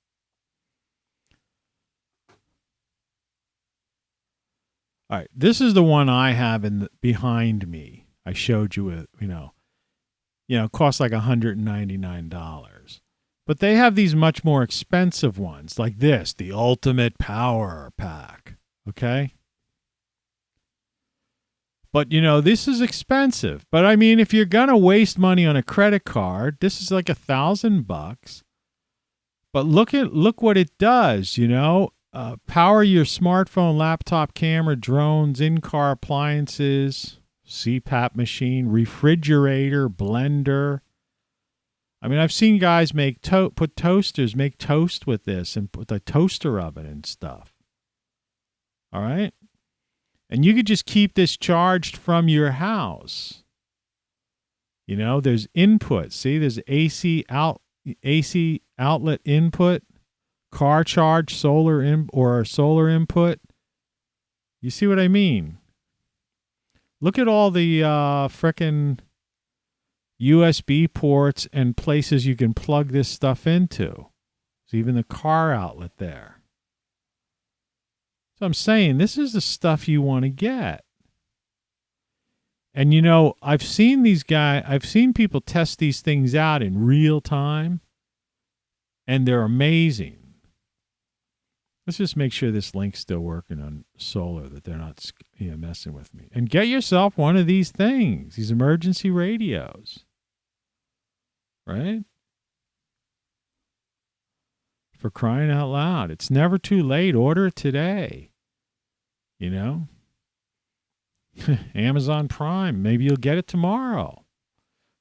All right, this is the one I have behind me. I showed you it, it costs like $199. But they have these much more expensive ones, like this, the Ultimate Power Pack, okay? But, this is expensive. But, I mean, if you're going to waste money on a credit card, this is like $1,000. But look what it does, power your smartphone, laptop, camera, drones, in-car appliances, CPAP machine, refrigerator, blender. I mean, I've seen guys make make toast with this and put the toaster oven and stuff. All right? And you could just keep this charged from your house. There's input. See, there's AC outlet input, car charge, solar input. You see what I mean? Look at all the frickin' USB ports and places you can plug this stuff into. There's even the car outlet there. So I'm saying this is the stuff you want to get. And I've seen people test these things out in real time, and they're amazing. Let's just make sure this link's still working on solar, that they're not messing with me. And get yourself one of these things, these emergency radios. Right? For crying out loud. It's never too late. Order it today. Amazon Prime. Maybe you'll get it tomorrow.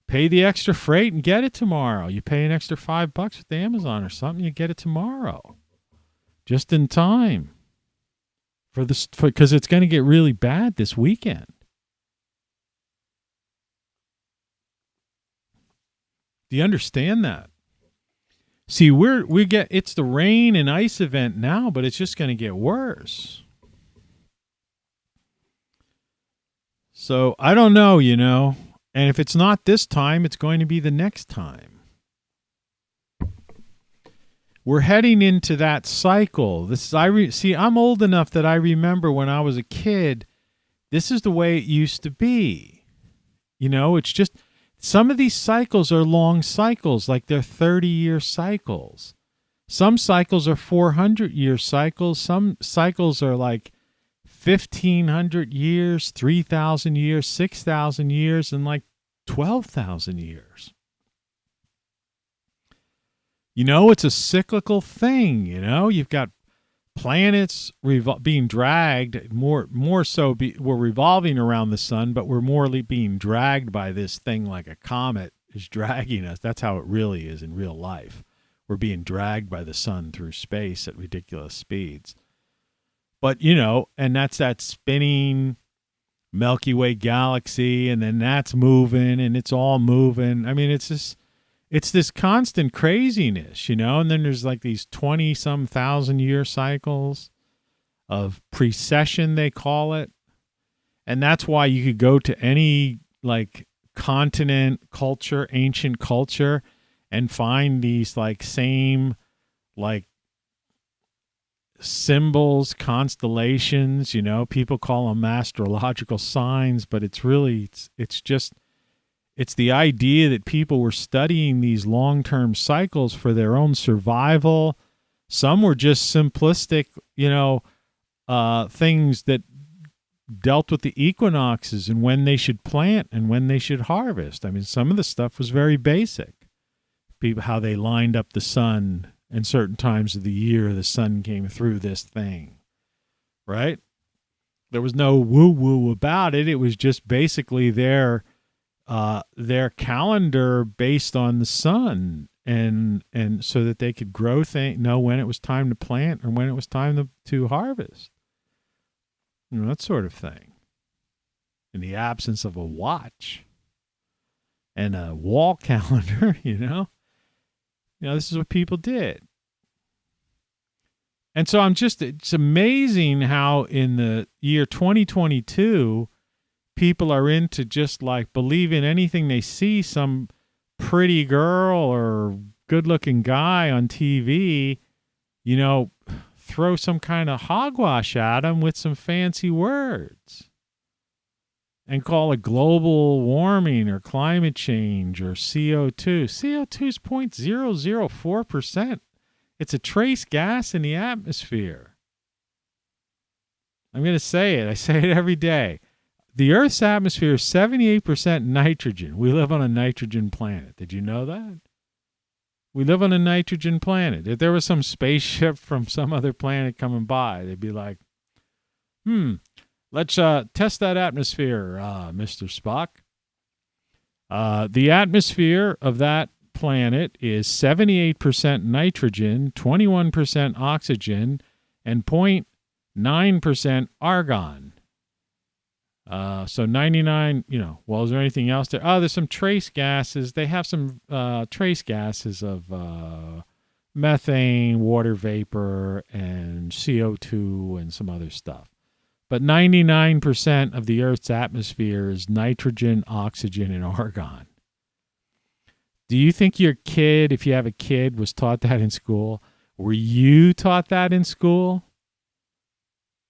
Pay the extra freight and get it tomorrow. You pay an extra $5 with Amazon or something, you get it tomorrow. Just in time. Because it's going to get really bad this weekend. Do you understand that? See, it's the rain and ice event now, but it's just going to get worse. So I don't know, and if it's not this time, it's going to be the next time. We're heading into that cycle. I'm old enough that I remember when I was a kid, this is the way it used to be. It's just some of these cycles are long cycles, like they're 30-year cycles. Some cycles are 400-year cycles. Some cycles are like 1,500 years, 3,000 years, 6,000 years, and like 12,000 years. It's a cyclical thing. You've got planets being dragged more so. We're revolving around the sun, but we're more being dragged by this thing like a comet is dragging us. That's how it really is in real life. We're being dragged by the sun through space at ridiculous speeds. But, and that's that spinning Milky Way galaxy, and then that's moving, and it's all moving. I mean, it's it's this constant craziness, and then there's like these 20-some thousand year cycles of precession, they call it. And that's why you could go to any like continent, culture, ancient culture, and find these like same like symbols, constellations, people call them astrological signs, but it's really, it's the idea that people were studying these long-term cycles for their own survival. Some were just simplistic, things that dealt with the equinoxes and when they should plant and when they should harvest. I mean, some of the stuff was very basic. People, how they lined up the sun and certain times of the year the sun came through this thing, right? There was no woo-woo about it. It was just basically their calendar based on the sun, and so that they could grow know when it was time to plant or when it was time to harvest. That sort of thing. In the absence of a watch and a wall calendar, this is what people did. And so it's amazing how in the year 2022, people are into just like believing anything they see some pretty girl or good looking guy on TV, throw some kind of hogwash at them with some fancy words and call it global warming or climate change or CO2. CO2 is 0.004%. It's a trace gas in the atmosphere. I'm going to say it. I say it every day. The Earth's atmosphere is 78% nitrogen. We live on a nitrogen planet. Did you know that? We live on a nitrogen planet. If there was some spaceship from some other planet coming by, they'd be like, let's test that atmosphere, Mr. Spock. The atmosphere of that planet is 78% nitrogen, 21% oxygen, and 0.9% argon. So 99, is there anything else there? Oh, there's some trace gases. They have some trace gases of methane, water vapor, and CO2 and some other stuff. But 99% of the Earth's atmosphere is nitrogen, oxygen, and argon. Do you think your kid, if you have a kid, was taught that in school? Were you taught that in school?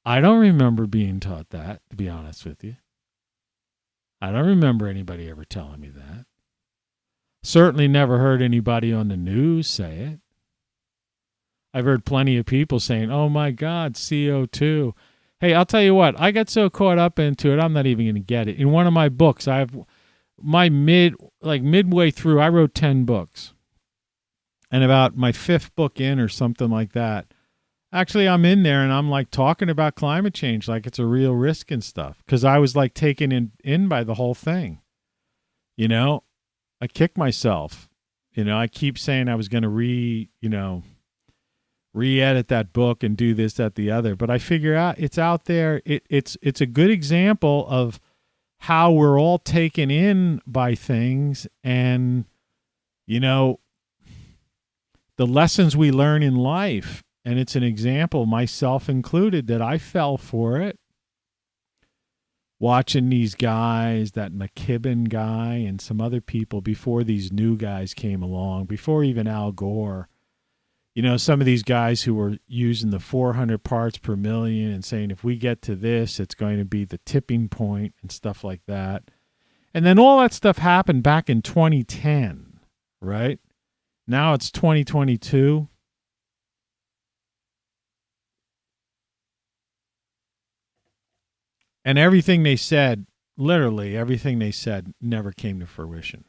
I don't remember being taught that, to be honest with you. I don't remember anybody ever telling me that. Certainly never heard anybody on the news say it. I've heard plenty of people saying, oh my God, CO2. Hey, I'll tell you what, I got so caught up into it, I'm not even going to get it. In one of my books, I have midway through, I wrote 10 books. And about my 5th book in or something like that, actually, I'm in there and I'm like talking about climate change like it's a real risk and stuff because I was like taken in by the whole thing. I kick myself. I keep saying I was going to re-edit that book and do this, that, the other. But I figure out it's out there. It's a good example of how we're all taken in by things and, the lessons we learn in life. And it's an example, myself included, that I fell for it. Watching these guys, that McKibben guy and some other people before these new guys came along, before even Al Gore. Some of these guys who were using the 400 parts per million and saying if we get to this, it's going to be the tipping point and stuff like that. And then all that stuff happened back in 2010, right? Now it's 2022. And everything they said, literally everything they said, never came to fruition.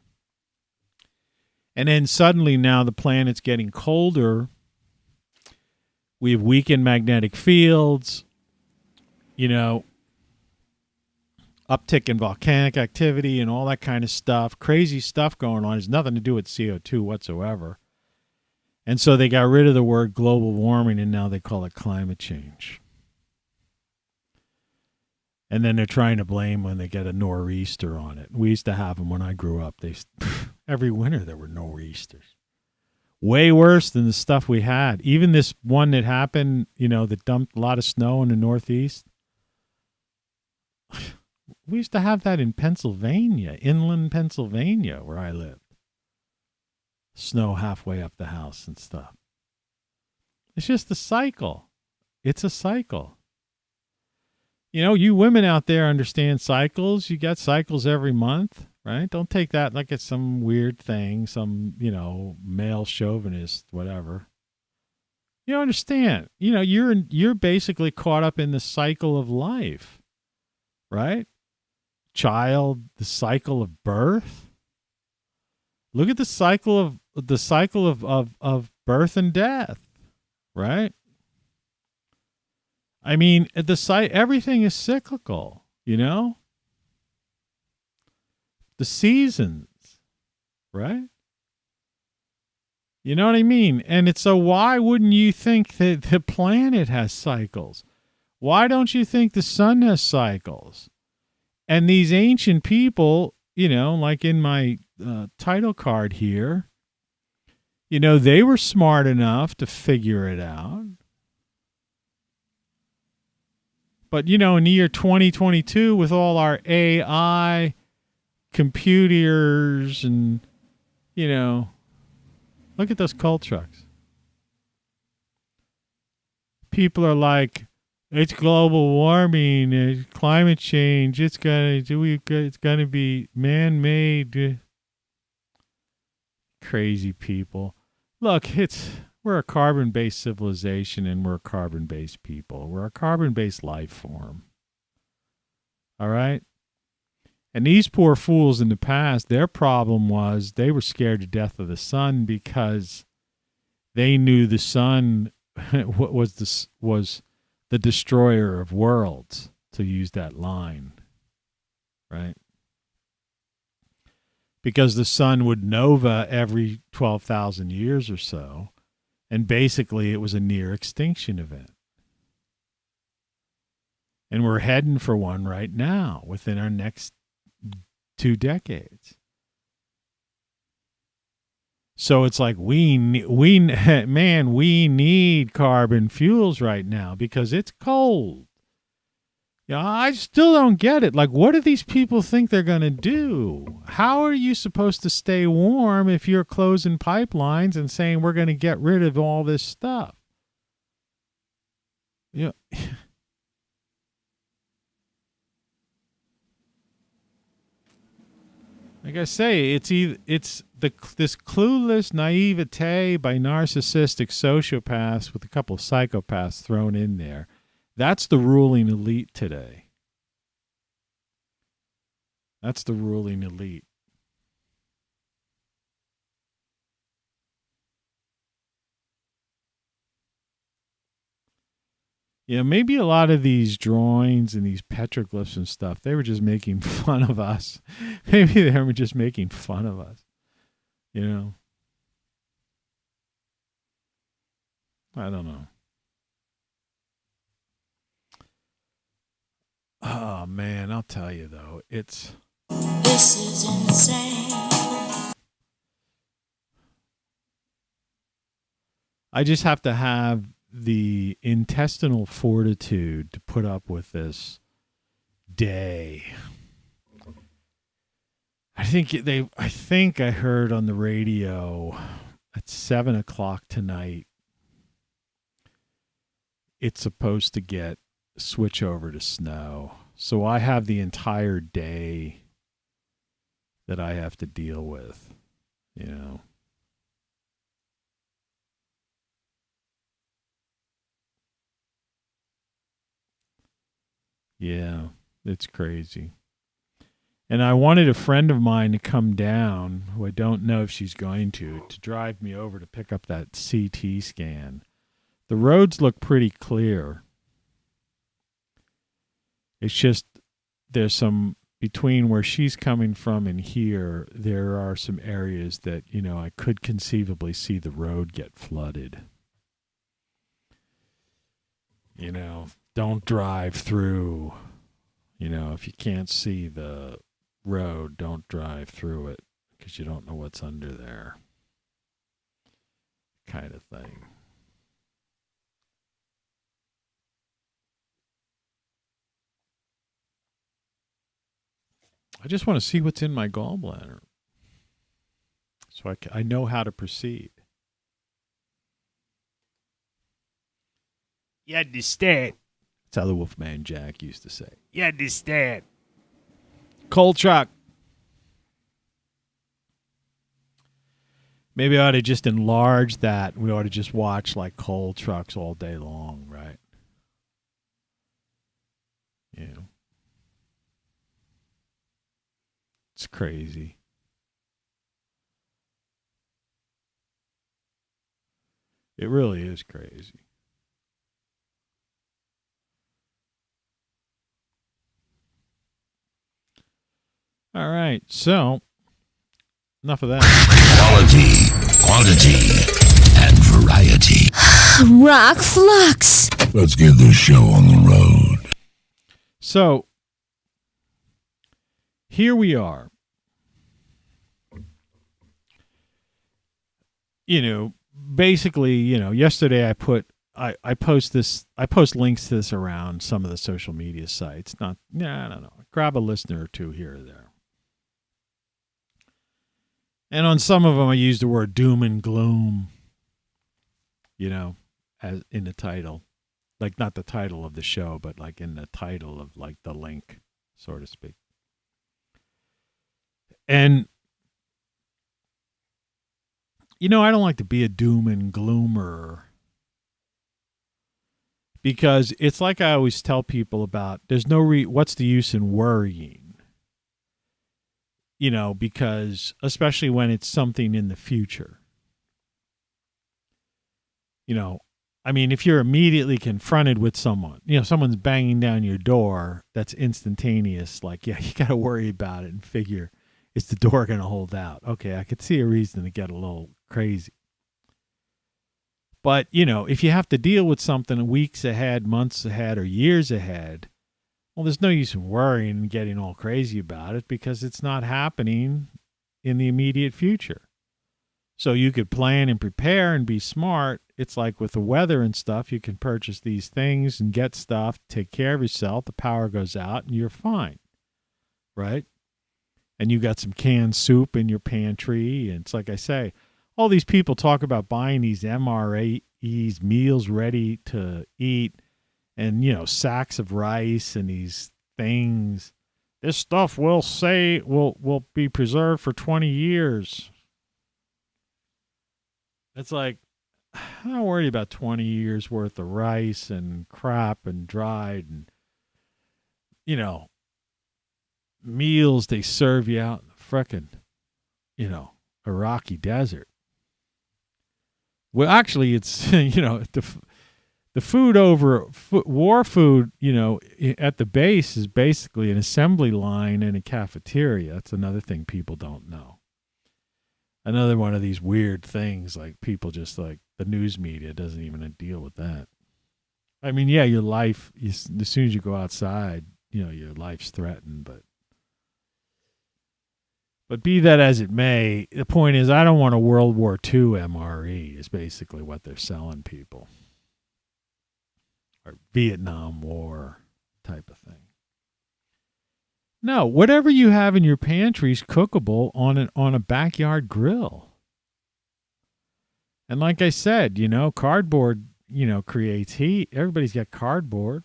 And then suddenly now the planet's getting colder. We have weakened magnetic fields, uptick in volcanic activity and all that kind of stuff. Crazy stuff going on. It has nothing to do with CO2 whatsoever. And so they got rid of the word global warming and now they call it climate change. And then they're trying to blame when they get a nor'easter on it. We used to have them when I grew up. Every winter there were nor'easters. Way worse than the stuff we had. Even this one that happened, that dumped a lot of snow in the Northeast. We used to have that in Pennsylvania, inland Pennsylvania, where I lived. Snow halfway up the house and stuff. It's just a cycle. It's a cycle. You women out there understand cycles. You got cycles every month, right? Don't take that like it's some weird thing, some, male chauvinist, whatever. You understand. You're basically caught up in the cycle of life, right? Child, the cycle of birth. Look at the cycle of birth and death, right? I mean, everything is cyclical, The seasons, right? You know what I mean? And so why wouldn't you think that the planet has cycles? Why don't you think the sun has cycles? And these ancient people, like in my title card here, they were smart enough to figure it out. But, in the year 2022, with all our AI, computers, and, look at those coal trucks. People are like, it's global warming, it's climate change, it's gonna be man-made. Crazy people. Look, we're a carbon-based civilization, and we're a carbon-based people. We're a carbon-based life form. All right? And these poor fools in the past, their problem was they were scared to death of the sun because they knew the sun was the destroyer of worlds, to use that line. Right? Because the sun would nova every 12,000 years or so. And basically, it was a near extinction event. And we're heading for one right now within our next 2 decades. So it's like we need carbon fuels right now because it's cold. I still don't get it. Like, what do these people think they're going to do? How are you supposed to stay warm if you're closing pipelines and saying we're going to get rid of all this stuff? Like I say, it's this clueless naivete by narcissistic sociopaths with a couple of psychopaths thrown in there. That's the ruling elite today. That's the ruling elite. Maybe a lot of these drawings and these petroglyphs and stuff, they were just making fun of us. Maybe they were just making fun of us. I don't know. Oh, man, I'll tell you, though, this is insane. I just have to have the intestinal fortitude to put up with this day. I think I heard on the radio at 7:00 tonight, it's supposed to switch over to snow. So I have the entire day that I have to deal with, Yeah, it's crazy. And I wanted a friend of mine to come down, who I don't know if she's going to drive me over to pick up that CT scan. The roads look pretty clear. It's just there's some, between where she's coming from and here, there are some areas that, I could conceivably see the road get flooded. Don't drive through You know, if you can't see the road, don't drive through it because you don't know what's under there. Kind of thing. I just want to see what's in my gallbladder so I know how to proceed. You understand? That's how the Wolfman Jack used to say. You understand? Cold truck. Maybe I ought to just enlarge that. We ought to just watch like coal trucks all day long, right? Yeah. It's crazy. It really is crazy. All right, so enough of that. Quality, quantity, and variety. ROCKFLUX. Let's get this show on the road. So here we are. You know, basically, you know, yesterday I post links to this around some of the social media sites. I don't know. Grab a listener or two here or there. And on some of them I use the word doom and gloom, you know, as in the title. Like not the title of the show, but like in the title of like the link, so to speak. And you know, I don't like to be a doom and gloomer because it's like I always tell people about there's no what's the use in worrying? You know, because especially when it's something in the future. You know, I mean, if you're immediately confronted with someone, you know, someone's banging down your door, that's instantaneous. Like, yeah, you got to worry about it and figure, is the door going to hold out? Okay, I could see a reason to get a little crazy. But, you know, if you have to deal with something weeks ahead, months ahead, or years ahead, well, there's no use in worrying and getting all crazy about it because it's not happening in the immediate future. So you could plan and prepare and be smart. It's like with the weather and stuff, you can purchase these things and get stuff, take care of yourself. The power goes out and you're fine, right? And you got some canned soup in your pantry. And it's like I say, all these people talk about buying these MREs, meals ready to eat, and, you know, sacks of rice and these things. This stuff will be preserved for 20 years. It's like, I'm not worried about 20 years worth of rice and crap and dried and, you know, meals they serve you out in the frickin', you know, Iraqi desert. Well, actually, it's, you know, the food over war food, you know, at the base is basically an assembly line and a cafeteria. That's another thing people don't know. Another one of these weird things, like people just like the news media doesn't even deal with that. I mean, yeah, your life, as soon as you go outside, you know, your life's threatened, but be that as it may, the point is I don't want a World War II MRE is basically what they're selling people. Or Vietnam War type of thing. No, whatever you have in your pantry is cookable on a backyard grill. And like I said, you know, cardboard, you know, creates heat. Everybody's got cardboard.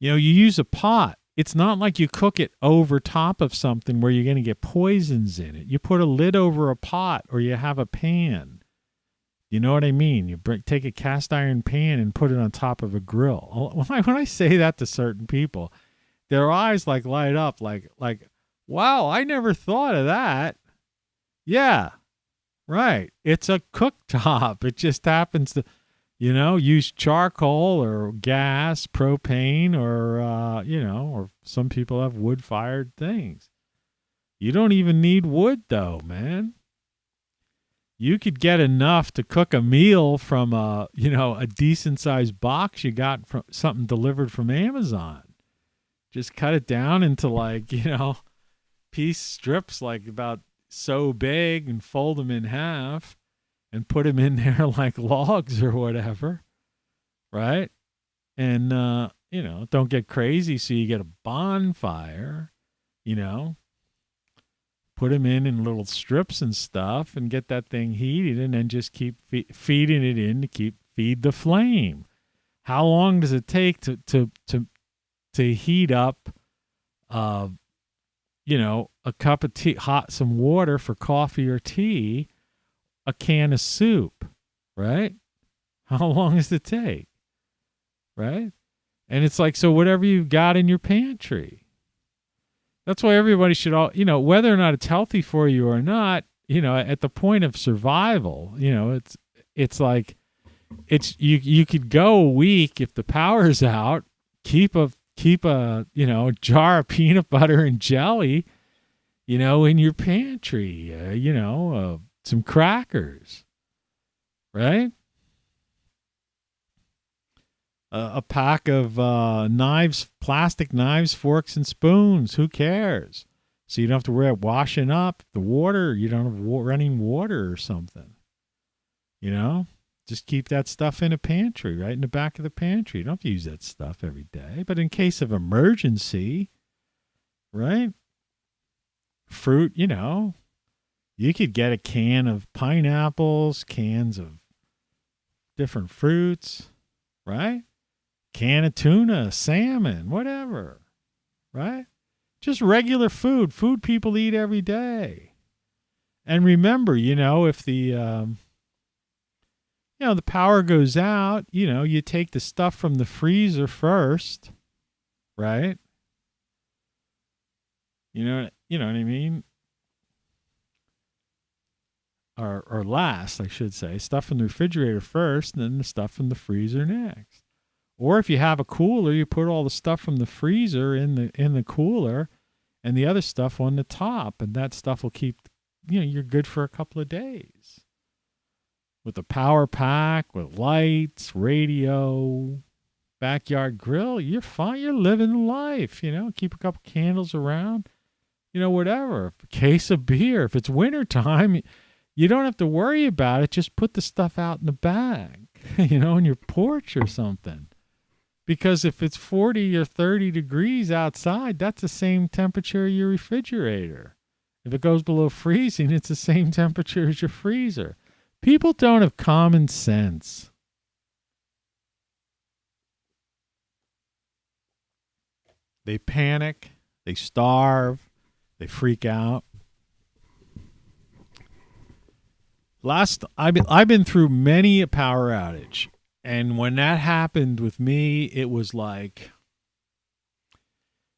You know, you use a pot. It's not like you cook it over top of something where you're going to get poisons in it. You put a lid over a pot or you have a pan. You know what I mean? You take a cast iron pan and put it on top of a grill. When I say that to certain people, their eyes like light up like, wow, I never thought of that. Yeah, right. It's a cooktop. It just happens to, you know, use charcoal or gas, propane, or, you know, or some people have wood-fired things. You don't even need wood, though, man. you could get enough to cook a meal from a decent sized box you got from something delivered from Amazon. Just cut it down into piece strips like about so big and fold them in half and put them in there like logs or whatever, right? And, don't get crazy so you get a bonfire, put them in little strips and stuff and get that thing heated and then just keep feeding it in to feed the flame. How long does it take to heat up, a cup of tea, some water for coffee or tea, a can of soup, right? How long does it take, right? And it's like, so whatever you've got in your pantry. That's why everybody should whether or not it's healthy for you or not, at the point of survival, it's like, you could go a week if the power's out, keep a jar of peanut butter and jelly, in your pantry, some crackers, right? A pack of knives, plastic knives, forks, and spoons. Who cares? So you don't have to worry about washing up the water. You don't have running water or something. Just keep that stuff in a pantry, right in the back of the pantry. You don't have to use that stuff every day. But in case of emergency, right? Fruit, you could get a can of pineapples, cans of different fruits, right? Can of tuna, salmon, whatever, right? Just regular food people eat every day. And remember, if the the power goes out, you take the stuff from the freezer first, right? You know what I mean? Or last, I should say. Stuff from the refrigerator first, and then the stuff from the freezer next. Or if you have a cooler, you put all the stuff from the freezer in the cooler and the other stuff on the top, and that stuff will keep, you're good for a couple of days. With a power pack, with lights, radio, backyard grill, you're fine. You're living life, keep a couple candles around, whatever. A case of beer. If it's wintertime, you don't have to worry about it. Just put the stuff out in the bag, on your porch or something. Because if it's 40 or 30 degrees outside, that's the same temperature as your refrigerator. If it goes below freezing, it's the same temperature as your freezer. People don't have common sense. They panic, they starve, they freak out. I've been through many a power outage. And when that happened with me, it was like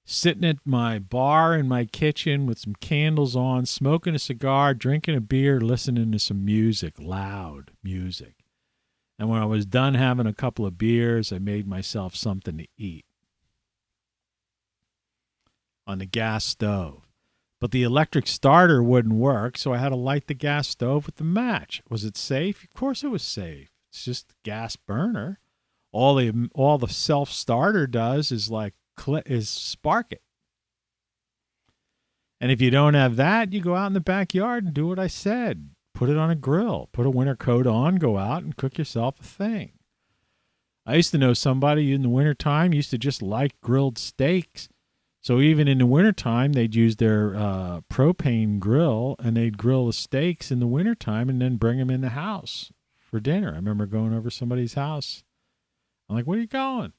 sitting at my bar in my kitchen with some candles on, smoking a cigar, drinking a beer, listening to some music, loud music. And when I was done having a couple of beers, I made myself something to eat on the gas stove. But the electric starter wouldn't work, so I had to light the gas stove with the match. Was it safe? Of course it was safe. It's just a gas burner. All the self-starter does is spark it. And if you don't have that, you go out in the backyard and do what I said. Put it on a grill. Put a winter coat on, go out and cook yourself a thing. I used to know somebody in the wintertime used to just like grilled steaks. So even in the wintertime, they'd use their propane grill and they'd grill the steaks in the wintertime and then bring them in the house for dinner. I remember going over somebody's house. I'm like, where are you going?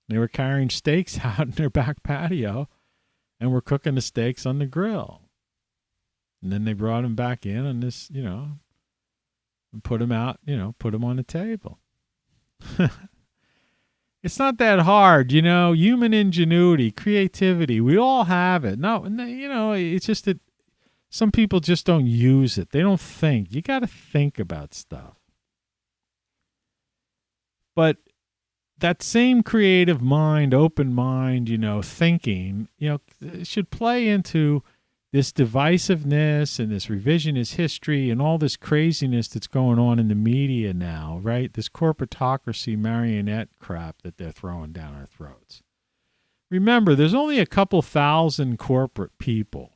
They were carrying steaks out in their back patio and were cooking the steaks on the grill. And then they brought them back in on this, and put them out, put them on the table. It's not that hard, human ingenuity, creativity. We all have it. No, it's just that some people just don't use it. They don't think. You got to think about stuff. But that same creative mind, open mind, thinking, should play into this divisiveness and this revisionist history and all this craziness that's going on in the media now, right? This corporatocracy marionette crap that they're throwing down our throats. Remember, there's only a couple thousand corporate people.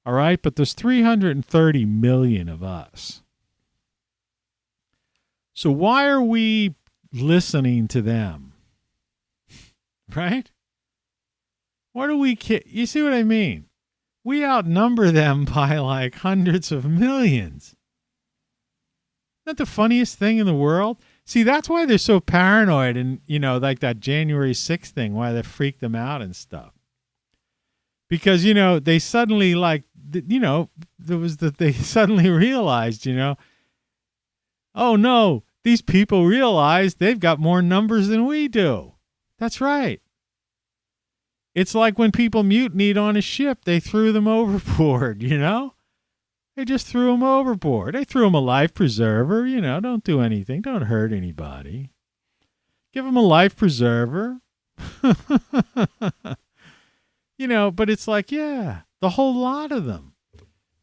All right, but there's 330 million of us. So why are we listening to them? Right? What do we you see what I mean? We outnumber them by like hundreds of millions. Isn't that the funniest thing in the world? See, that's why they're so paranoid and, like that January 6th thing, why they freaked them out and stuff. Because, they suddenly they suddenly realized, oh no, these people realize they've got more numbers than we do. That's right. It's like when people mutinied on a ship, they threw them overboard, They just threw them overboard. They threw them a life preserver, don't do anything. Don't hurt anybody. Give them a life preserver. But it's like, yeah, the whole lot of them.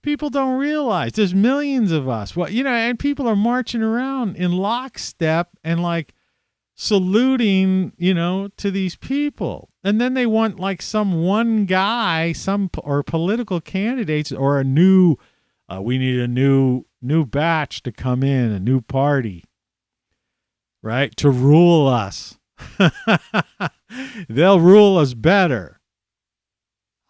People don't realize there's millions of us. Well, and people are marching around in lockstep and like saluting, to these people. And then they want like some one guy, or political candidates or a new, we need a new batch to come in, a new party, right? To rule us. They'll rule us better.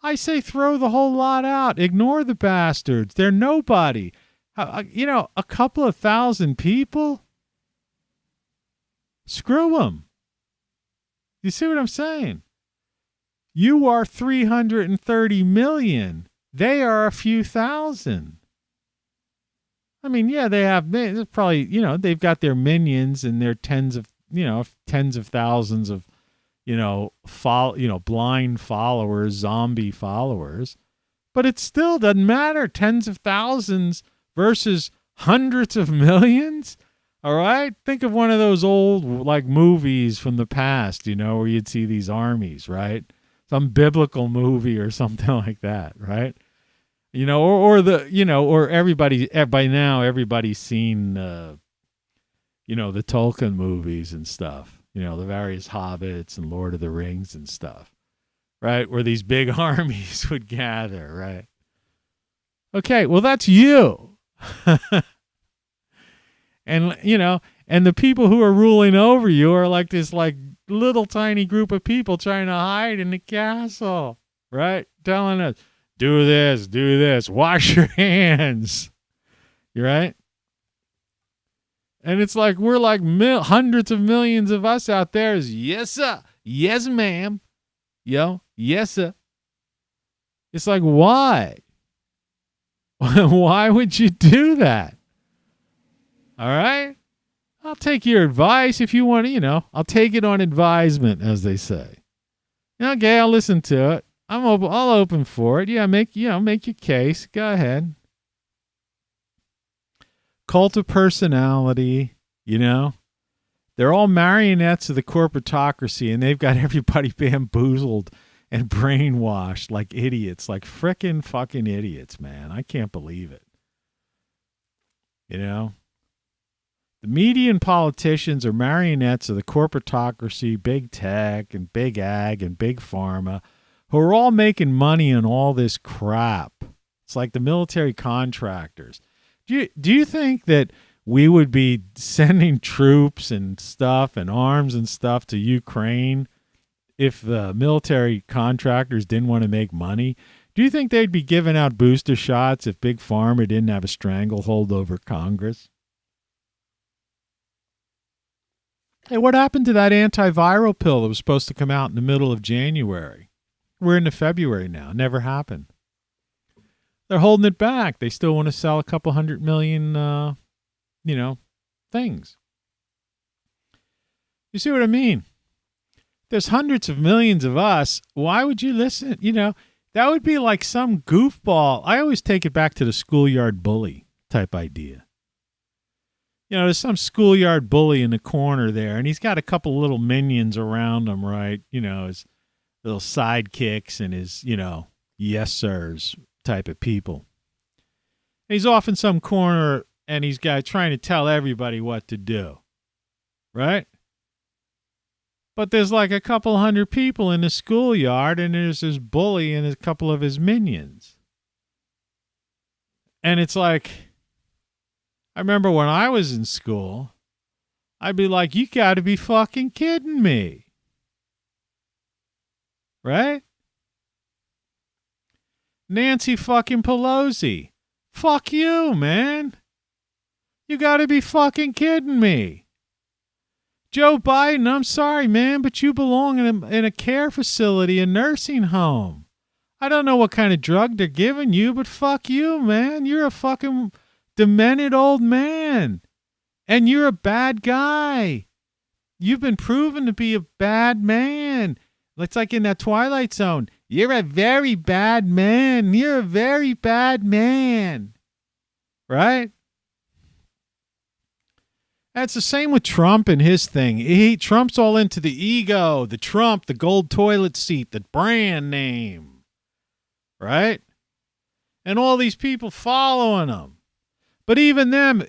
I say throw the whole lot out. Ignore the bastards. They're nobody. A couple of thousand people? Screw them. You see what I'm saying? You are 330 million. They are a few thousand. I mean, yeah, they have probably, they've got their minions and their tens of thousands of, blind followers, zombie followers. But it still doesn't matter. Tens of thousands versus hundreds of millions. All right. Think of one of those old like movies from the past, where you'd see these armies, right? Some biblical movie or something like that, right? Or everybody, by now everybody's seen, the Tolkien movies and stuff. The various Hobbits and Lord of the Rings and stuff, right? Where these big armies would gather, right? Okay, well, that's you. And, and the people who are ruling over you are like this like little tiny group of people trying to hide in the castle, right? Telling us, do this, wash your hands, you right? And it's like we're like hundreds of millions of us out there is, yes, sir. Yes, ma'am. Yes, sir. It's like, why? Why would you do that? All right? I'll take your advice if you want to, I'll take it on advisement, as they say. Okay, I'll listen to it. I'll open for it. Yeah, make your case. Go ahead. Cult of personality, they're all marionettes of the corporatocracy, and they've got everybody bamboozled and brainwashed like idiots, like frickin' fucking idiots, man. I can't believe it. The media and politicians are marionettes of the corporatocracy, big tech and big ag and big pharma, who are all making money on all this crap. It's like the military contractors. Do you think that we would be sending troops and stuff and arms and stuff to Ukraine if the military contractors didn't want to make money? Do you think they'd be giving out booster shots if Big Pharma didn't have a stranglehold over Congress? Hey, what happened to that antiviral pill that was supposed to come out in the middle of January? We're into February now. Never happened. They're holding it back. They still want to sell a couple 100 million, things. You see what I mean? There's hundreds of millions of us. Why would you listen? That would be like some goofball. I always take it back to the schoolyard bully type idea. There's some schoolyard bully in the corner there, and he's got a couple little minions around him, right? His little sidekicks and his, yes sirs type of people. And he's off in some corner and he's trying to tell everybody what to do. Right? But there's like a couple hundred people in the schoolyard and there's this bully and a couple of his minions. And it's like, I remember when I was in school, I'd be like, you got to be fucking kidding me. Right? Nancy fucking Pelosi. Fuck you, man. You got to be fucking kidding me. Joe Biden, I'm sorry, man, but you belong in a care facility, a nursing home. I don't know what kind of drug they're giving you, but fuck you, man. You're a fucking demented old man. And you're a bad guy. You've been proven to be a bad man. It's like in that Twilight Zone. You're a very bad man. You're a very bad man. Right? That's the same with Trump and his thing. Trump's all into the ego, the Trump, the gold toilet seat, the brand name. Right? And all these people following him. But even them,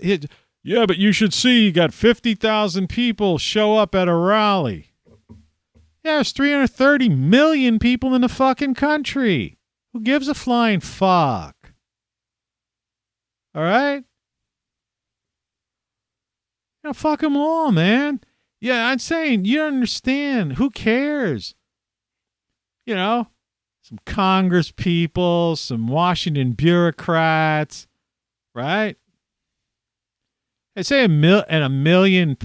yeah, but you should see you got 50,000 people show up at a rally. Yeah, there's 330 million people in the fucking country. Who gives a flying fuck? All right? You know, fuck them all, man. Yeah, I'm saying, you don't understand. Who cares? You know, some Congress people, some Washington bureaucrats, right? I say a million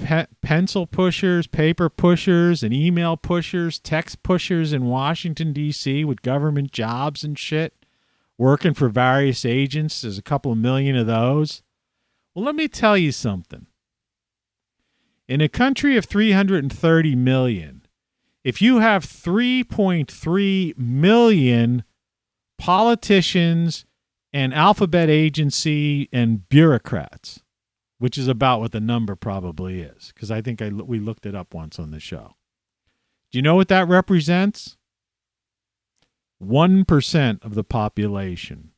pencil pushers, paper pushers, and email pushers, text pushers in Washington, D.C. with government jobs and shit, working for various agents. There's a couple of million of those. Well, let me tell you something. In a country of 330 million, if you have 3.3 million politicians and alphabet agency and bureaucrats, which is about what the number probably is, because I think we looked it up once on the show. Do you know what that represents? 1% of the population.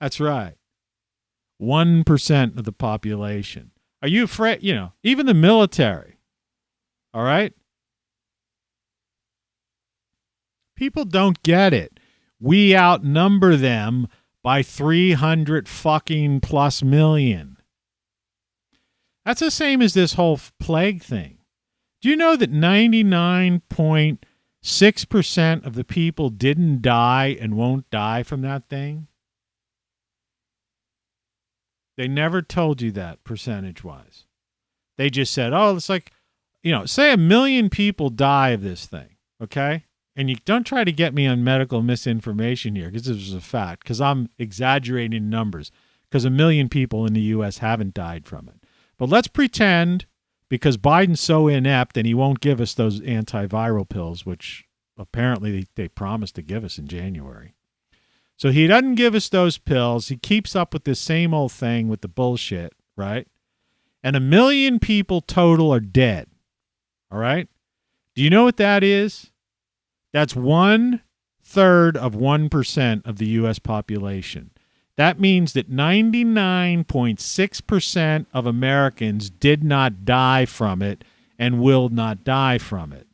That's right. 1% of the population. Are you afraid? You know, even the military. All right? People don't get it. We outnumber them by 300 fucking plus million. That's the same as this whole plague thing. Do you know that 99.6% of the people didn't die and won't die from that thing? They never told you that percentage-wise. They just said, oh, it's like, you know, say 1 million people die of this thing, okay? And you don't try to get me on medical misinformation here, because this is a fact, because I'm exaggerating numbers, because 1 million people in the U.S. haven't died from it. But let's pretend, because Biden's so inept and he won't give us those antiviral pills, which apparently they promised to give us in January. So he doesn't give us those pills. He keeps up with this same old thing with the bullshit, right? And 1 million people total are dead, all right? Do you know what that is? That's 1/3 of 1% of the U.S. population. That means that 99.6% of Americans did not die from it and will not die from it.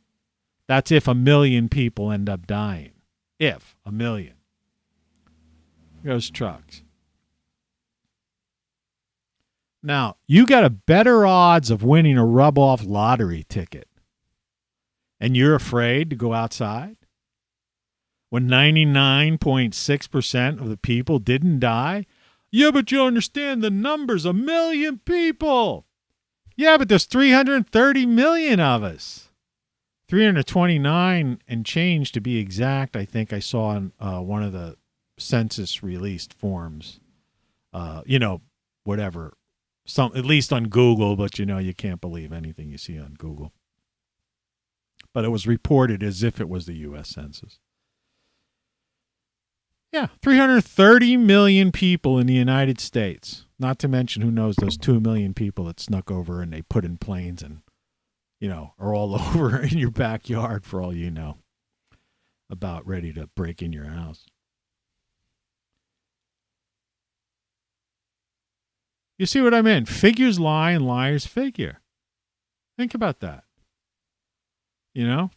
That's if 1 million people end up dying. If 1 million. Goes trucks. Now, you got a better odds of winning a rub-off lottery ticket. And you're afraid to go outside? When 99.6% of the people didn't die? Yeah, but you understand the numbers, 1 million people. Yeah, but there's 330 million of us. 329 and change to be exact, I think I saw on one of the census released forms. Whatever. At least on Google, but you can't believe anything you see on Google. But it was reported as if it was the U.S. Census. Yeah, 330 million people in the United States. Not to mention, who knows, those 2 million people that snuck over and they put in planes and, are all over in your backyard for all you know. about ready to break in your house. You see what I mean? Figures lie and liars figure. Think about that. You know?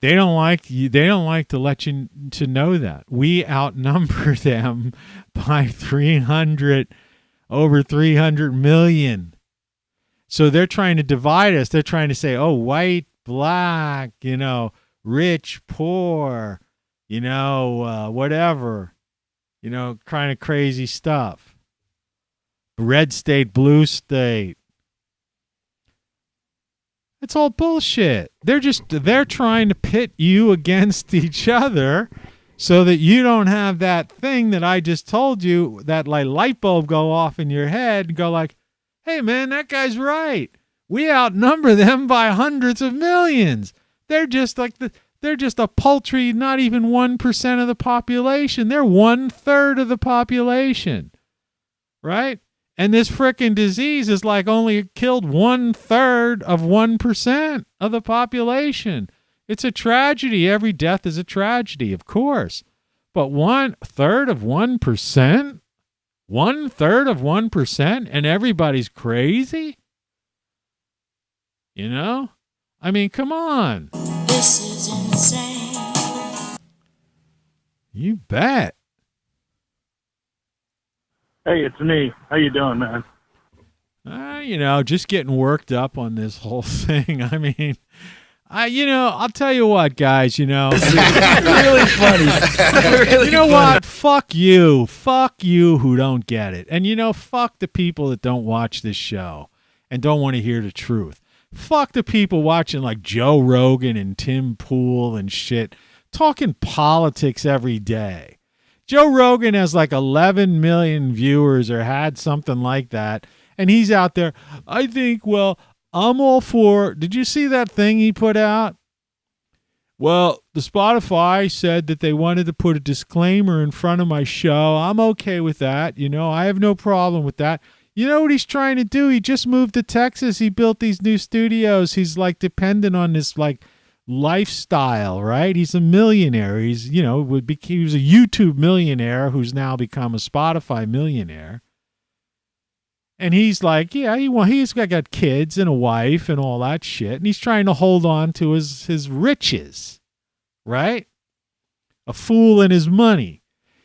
They don't like you. They don't like to let you to know that. We outnumber them by 300, over 300 million. So they're trying to divide us. They're trying to say, oh, white, black, you know, rich, poor, you know, whatever, you know, kind of crazy stuff. Red state, blue state. It's all bullshit. They're trying to pit you against each other so that you don't have that thing that I just told you, that like light bulb go off in your head and go like, hey man, that guy's right. We outnumber them by hundreds of millions. They're just a paltry, not even 1% of the population. They're 1/3 of the population. Right? And this frickin' disease is like only killed 1/3 of 1% of the population. It's a tragedy. Every death is a tragedy, of course. But 1/3 of 1%? 1/3 of 1%? And everybody's crazy? You know? I mean, come on. This is insane. You bet. Hey, it's me. How you doing, man? You know, just getting worked up on this whole thing. I mean, I'll tell you what, guys, you know. Really funny. Really you know funny. what? Fuck you. Fuck you who don't get it. And, you know, fuck the people that don't watch this show and don't want to hear the truth. Fuck the people watching like Joe Rogan and Tim Pool and shit, talking politics every day. Joe Rogan has like 11 million viewers or had something like that. And he's out there. I think, well, I'm all for. Did you see that thing he put out? Well, the Spotify said that they wanted to put a disclaimer in front of my show. I'm okay with that. You know, I have no problem with that. You know what he's trying to do? He just moved to Texas. He built these new studios. He's like dependent on this like lifestyle, right? He's a millionaire. He was a YouTube millionaire who's now become a Spotify millionaire. And he's like, yeah, he's got kids and a wife and all that shit. And he's trying to hold on to his riches, right? A fool and his money.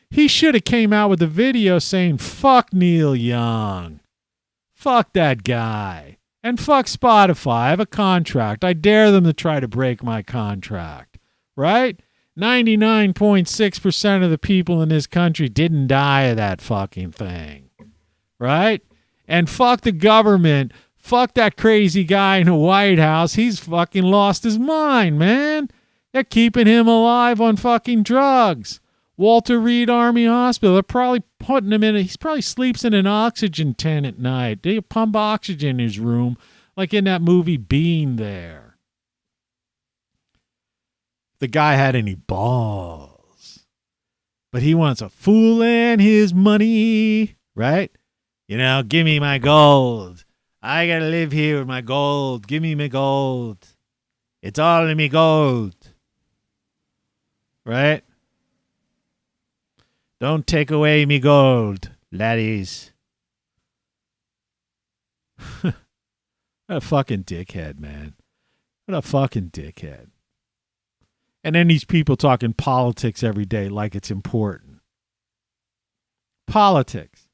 He should have came out with a video saying, fuck Neil Young. Fuck that guy. And fuck Spotify. I have a contract. I dare them to try to break my contract. Right? 99.6% of the people in this country didn't die of that fucking thing. Right? And fuck the government. Fuck that crazy guy in the White House. He's fucking lost his mind, man. They're keeping him alive on fucking drugs. Walter Reed Army Hospital. They're probably putting him he probably sleeps in an oxygen tent at night. They pump oxygen in his room like in that movie Being There. The guy had any balls. But he wants a fool and his money, right? You know, give me my gold. I gotta live here with my gold. Give me my gold. It's all in me gold. Right? Don't take away me gold, laddies. What a fucking dickhead, man. What a fucking dickhead. And then these people talking politics every day like it's important. Politics.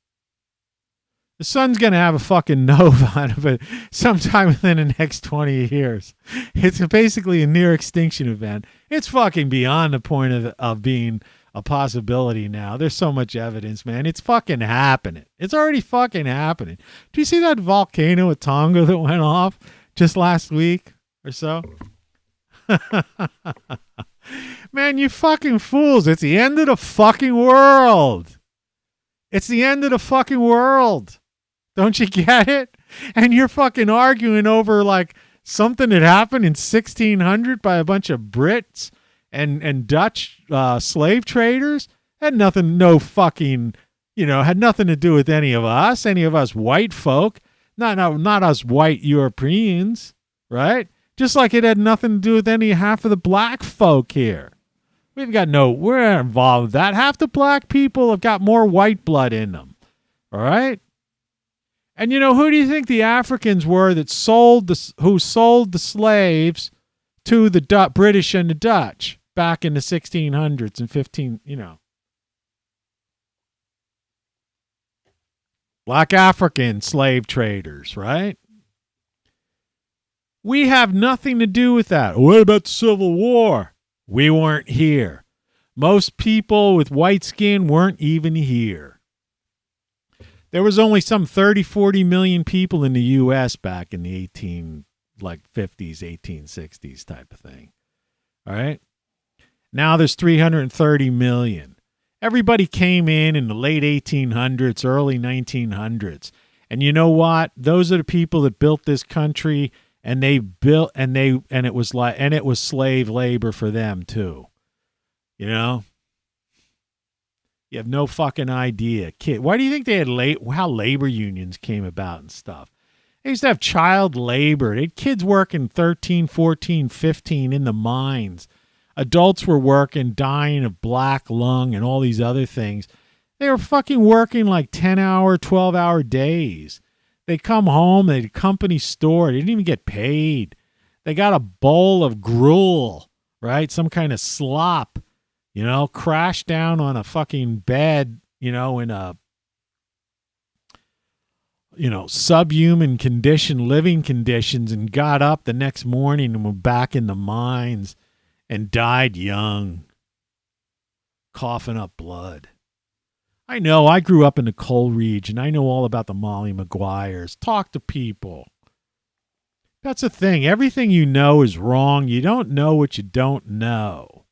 The sun's going to have a fucking nova out of it sometime within the next 20 years. It's basically a near extinction event. It's fucking beyond the point of being a possibility now. There's so much evidence, man. It's fucking happening. It's already fucking happening. Do you see that volcano at Tonga that went off just last week or so? Man, you fucking fools. It's the end of the fucking world. It's the end of the fucking world. Don't you get it? And you're fucking arguing over like something that happened in 1600 by a bunch of Brits and Dutch slave traders. Had nothing to do with any of us white folk. Not us white Europeans, right? Just like it had nothing to do with half of the black folk here. We're involved with that. Half the black people have got more white blood in them. All right? And who do you think the Africans were that who sold the slaves to the British and the Dutch back in the 1600s and Black African slave traders, right? We have nothing to do with that. What about the Civil War? We weren't here. Most people with white skin weren't even here. There was only some 30, 40 million people in the U.S. back in the 50s, 1860s type of thing. All right? Now there's 330 million. Everybody came in the late 1800s, early 1900s. And you know what? Those are the people that built this country, and it was slave labor for them too. You have no fucking idea. Why do you think they had how labor unions came about and stuff? They used to have child labor. They had kids working 13, 14, 15 in the mines. Adults were working, dying of black lung and all these other things. They were fucking working like 10-hour, 12-hour days. They come home, they had a company store. They didn't even get paid. They got a bowl of gruel, right? Some kind of slop, crashed down on a fucking bed, in a, subhuman living conditions, and got up the next morning and were back in the mines and died young, coughing up blood. I know, I grew up in the coal region. I know all about the Molly Maguires. Talk to people. That's the thing. Everything you know is wrong. You don't know what you don't know.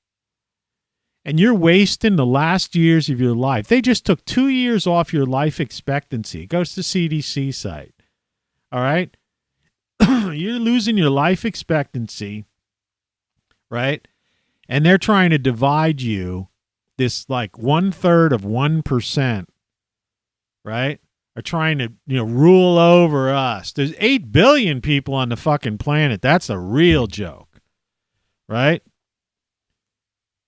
And you're wasting the last years of your life. They just took 2 years off your life expectancy. It goes to CDC site. All right? You're losing your life expectancy, right? And they're trying to divide you. This like 1/3 of 1%, right, are trying to rule over us. There's 8 billion people on the fucking planet. That's a real joke, right?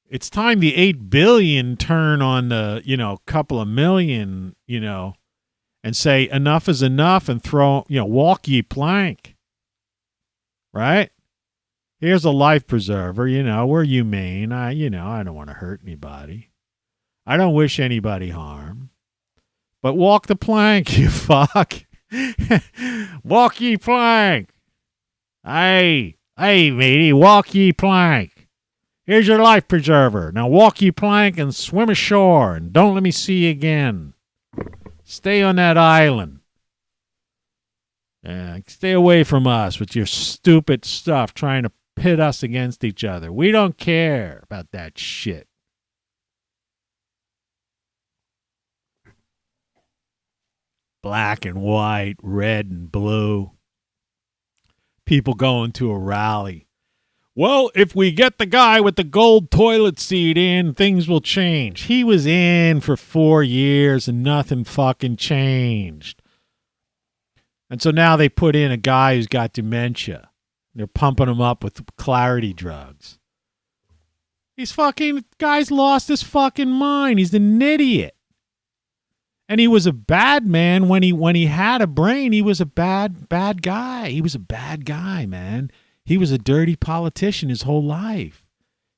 It's time the 8 billion turn on the couple of million, and say enough is enough and throw walk ye plank, right? Here's a life preserver, we're humane. I don't want to hurt anybody. I don't wish anybody harm. But walk the plank, you fuck. Walk ye plank. Hey, matey, walk ye plank. Here's your life preserver. Now walk ye plank and swim ashore and don't let me see you again. Stay on that island. Stay away from us with your stupid stuff trying to pit us against each other. We don't care about that shit. Black and white, red and blue. People going to a rally. Well, if we get the guy with the gold toilet seat in, things will change. He was in for 4 years and nothing fucking changed. And so now they put in a guy who's got dementia. They're pumping him up with clarity drugs. Guy's lost his fucking mind. He's an idiot. And he was a bad man when he had a brain. He was a bad guy. He was a bad guy, man. He was a dirty politician his whole life.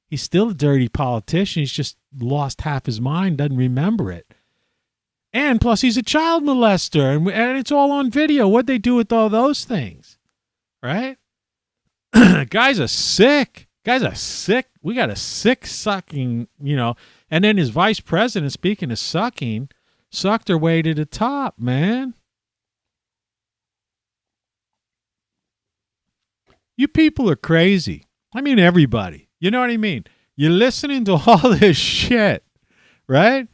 He's still a dirty politician. He's just lost half his mind, doesn't remember it. And plus he's a child molester, and it's all on video. What'd they do with all those things? Right? Guys are sick. We got a sick sucking, and then his vice president, speaking of sucking, sucked her way to the top, man. You people are crazy. I mean, everybody. You know what I mean? You're listening to all this shit, right?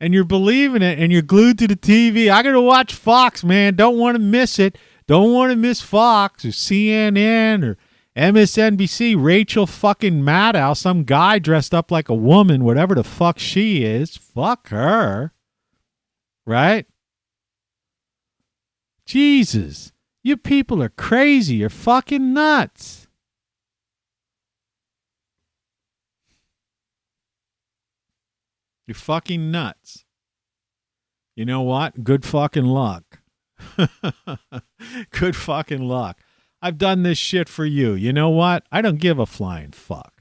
And you're believing it, and you're glued to the TV. I got to watch Fox, man. Don't want to miss it. Don't want to miss Fox or CNN or MSNBC. Rachel fucking Maddow, some guy dressed up like a woman, whatever the fuck she is. Fuck her. Right? Jesus. You people are crazy. You're fucking nuts. You're fucking nuts. You know what? Good fucking luck. Good fucking luck. I've done this shit for you. You know what? I don't give a flying fuck.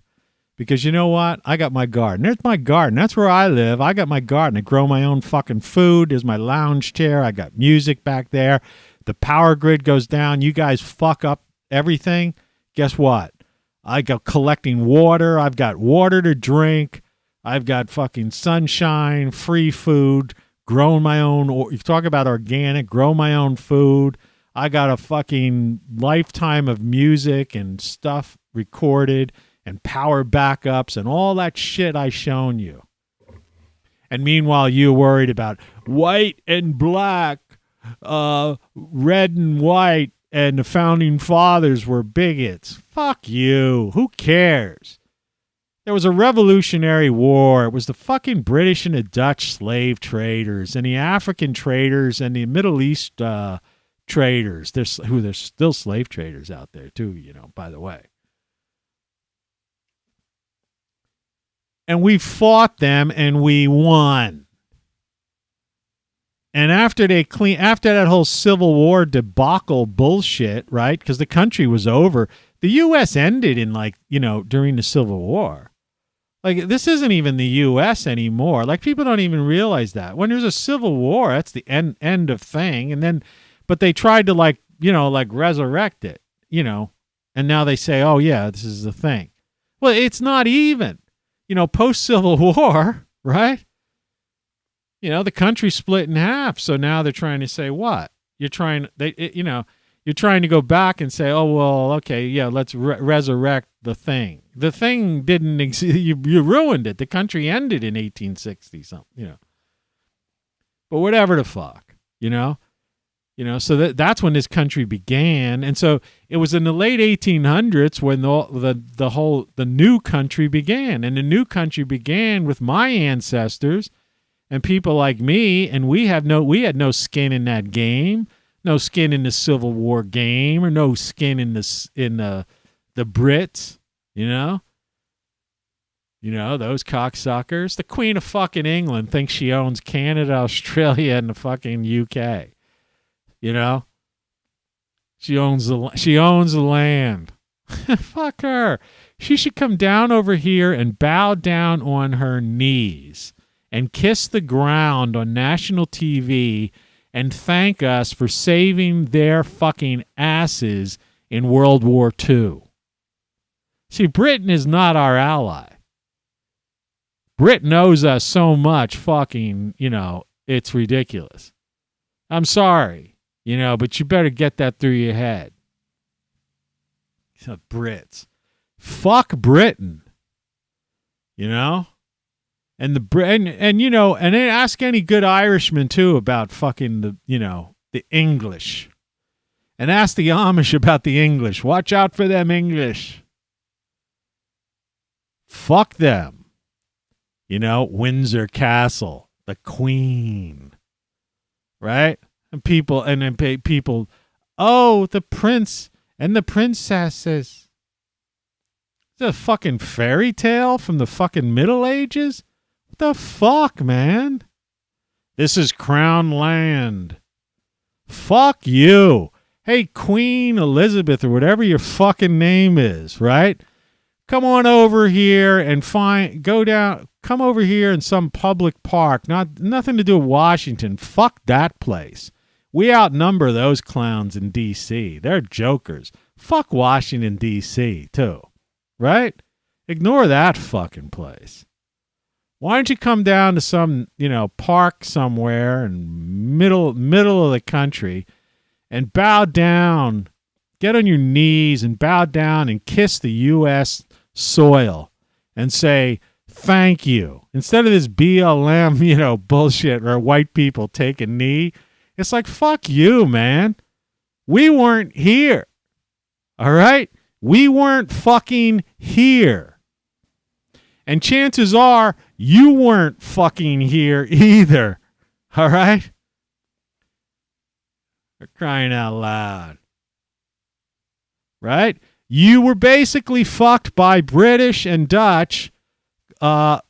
Because you know what? I got my garden. There's my garden. That's where I live. I got my garden. I grow my own fucking food. There's my lounge chair. I got music back there. The power grid goes down. You guys fuck up everything. Guess what? I go collecting water. I've got water to drink. I've got fucking sunshine, free food, growing my own. You talk about organic, grow my own food. I got a fucking lifetime of music and stuff recorded and power backups and all that shit I shown you. And meanwhile, you worried about white and black, red and white, and the founding fathers were bigots. Fuck you. Who cares? There was a Revolutionary War. It was the fucking British and the Dutch slave traders and the African traders and the Middle East traders. There's still slave traders out there too, you know, by the way. And we fought them and we won. And after that whole Civil War debacle bullshit, right? Because the country was over. The U.S. ended in during the Civil War. Like, this isn't even the U.S. anymore. Like, people don't even realize that. When there's a Civil War, that's the end of thing. But they tried to resurrect it, and now they say, oh yeah, this is the thing. Well, it's not even. Post-Civil War, right? The country split in half. So now they're trying to say what? You're trying to go back and say, oh, well, okay, yeah, let's resurrect the thing. The thing didn't exist. You ruined it. The country ended in 1860 something, But whatever the fuck, so that's when this country began. And so it was in the late 1800s when the new country began. And the new country began with my ancestors and people like me, and we had no skin in that game, no skin in the Civil War game, or no skin in the Brits, those cocksuckers. The Queen of fucking England thinks she owns Canada, Australia, and the fucking UK. She owns the land. Fuck her. She should come down over here and bow down on her knees and kiss the ground on national TV and thank us for saving their fucking asses in World War II. See, Britain is not our ally. Britain owes us so much fucking, it's ridiculous. I'm sorry. But you better get that through your head. Brits. Fuck Britain. And and then ask any good Irishman too about fucking the English. And ask the Amish about the English. Watch out for them English. Fuck them. Windsor Castle, the Queen. Right? And people, oh, the prince and the princesses. It's a fucking fairy tale from the fucking Middle Ages? What the fuck, man? This is crown land. Fuck you. Hey, Queen Elizabeth or whatever your fucking name is, right? Come on over here and come over here in some public park. Nothing to do with Washington. Fuck that place. We outnumber those clowns in D.C. They're jokers. Fuck Washington, D.C. too, right? Ignore that fucking place. Why don't you come down to some, park somewhere in middle of the country and bow down, get on your knees and bow down and kiss the U.S. soil and say, thank you. Instead of this BLM, bullshit where white people take a knee, it's like, fuck you, man. We weren't here. All right? We weren't fucking here. And chances are you weren't fucking here either. All right? They're crying out loud. Right? You were basically fucked by British and Dutch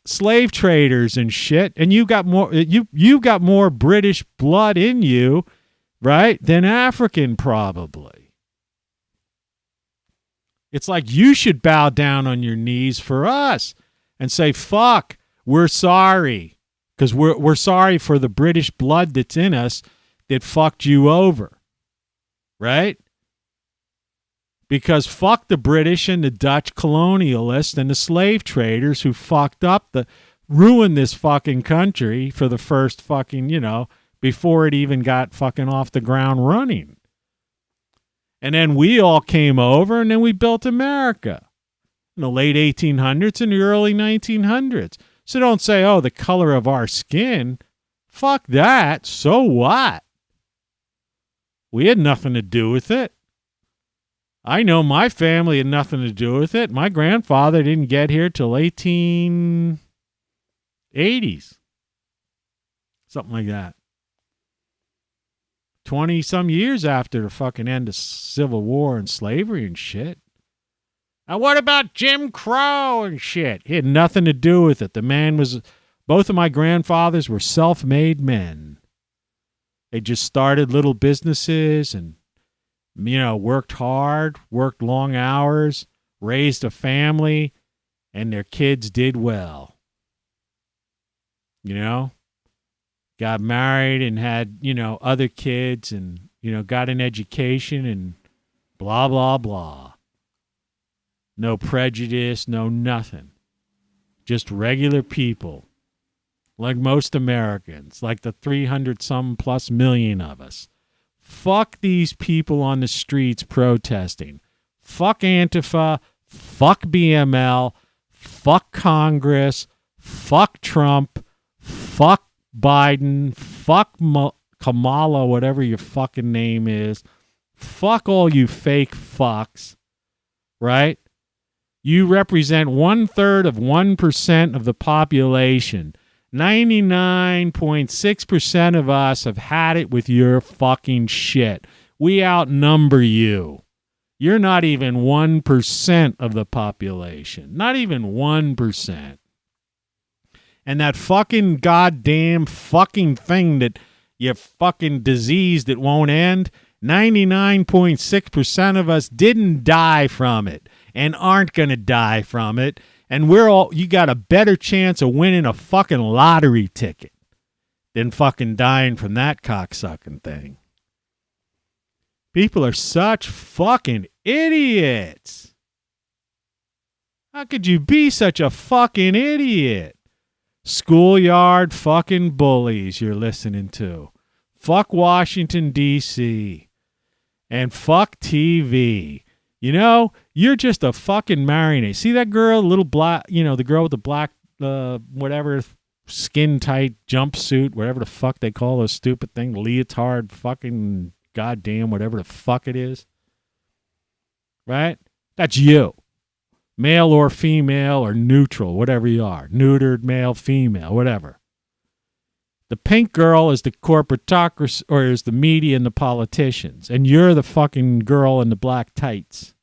slave traders and shit, and you got more British blood in you, right, than African probably. It's like you should bow down on your knees for us and say, fuck, we're sorry. Because we're sorry for the British blood that's in us that fucked you over. Right? Because fuck the British and the Dutch colonialists and the slave traders who ruined this fucking country for the first fucking, before it even got fucking off the ground running. And then we all came over and then we built America in the late 1800s and the early 1900s. So don't say, oh, the color of our skin. Fuck that. So what? We had nothing to do with it. I know my family had nothing to do with it. My grandfather didn't get here till 1880s. Something like that. 20-some years after the fucking end of Civil War and slavery and shit. Now, what about Jim Crow and shit? He had nothing to do with it. Both of my grandfathers were self-made men. They just started little businesses and, worked hard, worked long hours, raised a family, and their kids did well. Got married and had, other kids and, got an education and blah, blah, blah. No prejudice, no nothing. Just regular people. Like most Americans, like the 300-some plus million of us. Fuck these people on the streets protesting. Fuck Antifa. Fuck BML. Fuck Congress. Fuck Trump. Fuck Biden, fuck Kamala, whatever your fucking name is. Fuck all you fake fucks, right? You represent 1/3 of 1% of the population. 99.6% of us have had it with your fucking shit. We outnumber you. You're not even 1% of the population. Not even 1%. And that fucking goddamn fucking thing that you fucking disease that won't end, 99.6% of us didn't die from it and aren't going to die from it. And you got a better chance of winning a fucking lottery ticket than fucking dying from that cocksucking thing. People are such fucking idiots. How could you be such a fucking idiot? Schoolyard fucking bullies you're listening to. Fuck Washington, D.C. And fuck TV. You're just a fucking marinade. See that girl, little black, the girl with the black, whatever, skin tight jumpsuit, whatever the fuck they call those stupid thing, leotard, fucking goddamn, whatever the fuck it is. Right? That's you. Male or female or neutral, whatever you are. Neutered, male, female, whatever. The pink girl is the corporatocracy, or is the media and the politicians. And you're the fucking girl in the black tights.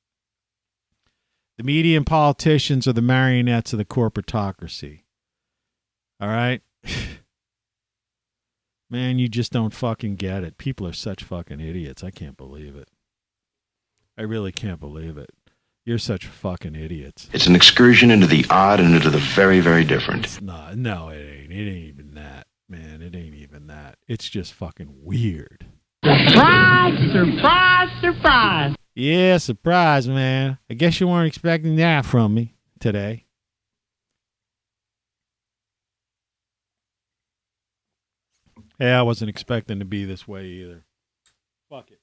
The media and politicians are the marionettes of the corporatocracy. All right? Man, you just don't fucking get it. People are such fucking idiots. I can't believe it. I really can't believe it. You're such fucking idiots. It's an excursion into the odd and into the very, very different. No, it ain't. It ain't even that, man. It ain't even that. It's just fucking weird. Surprise, surprise, surprise. Yeah, surprise, man. I guess you weren't expecting that from me today. Hey, I wasn't expecting to be this way either. Fuck it.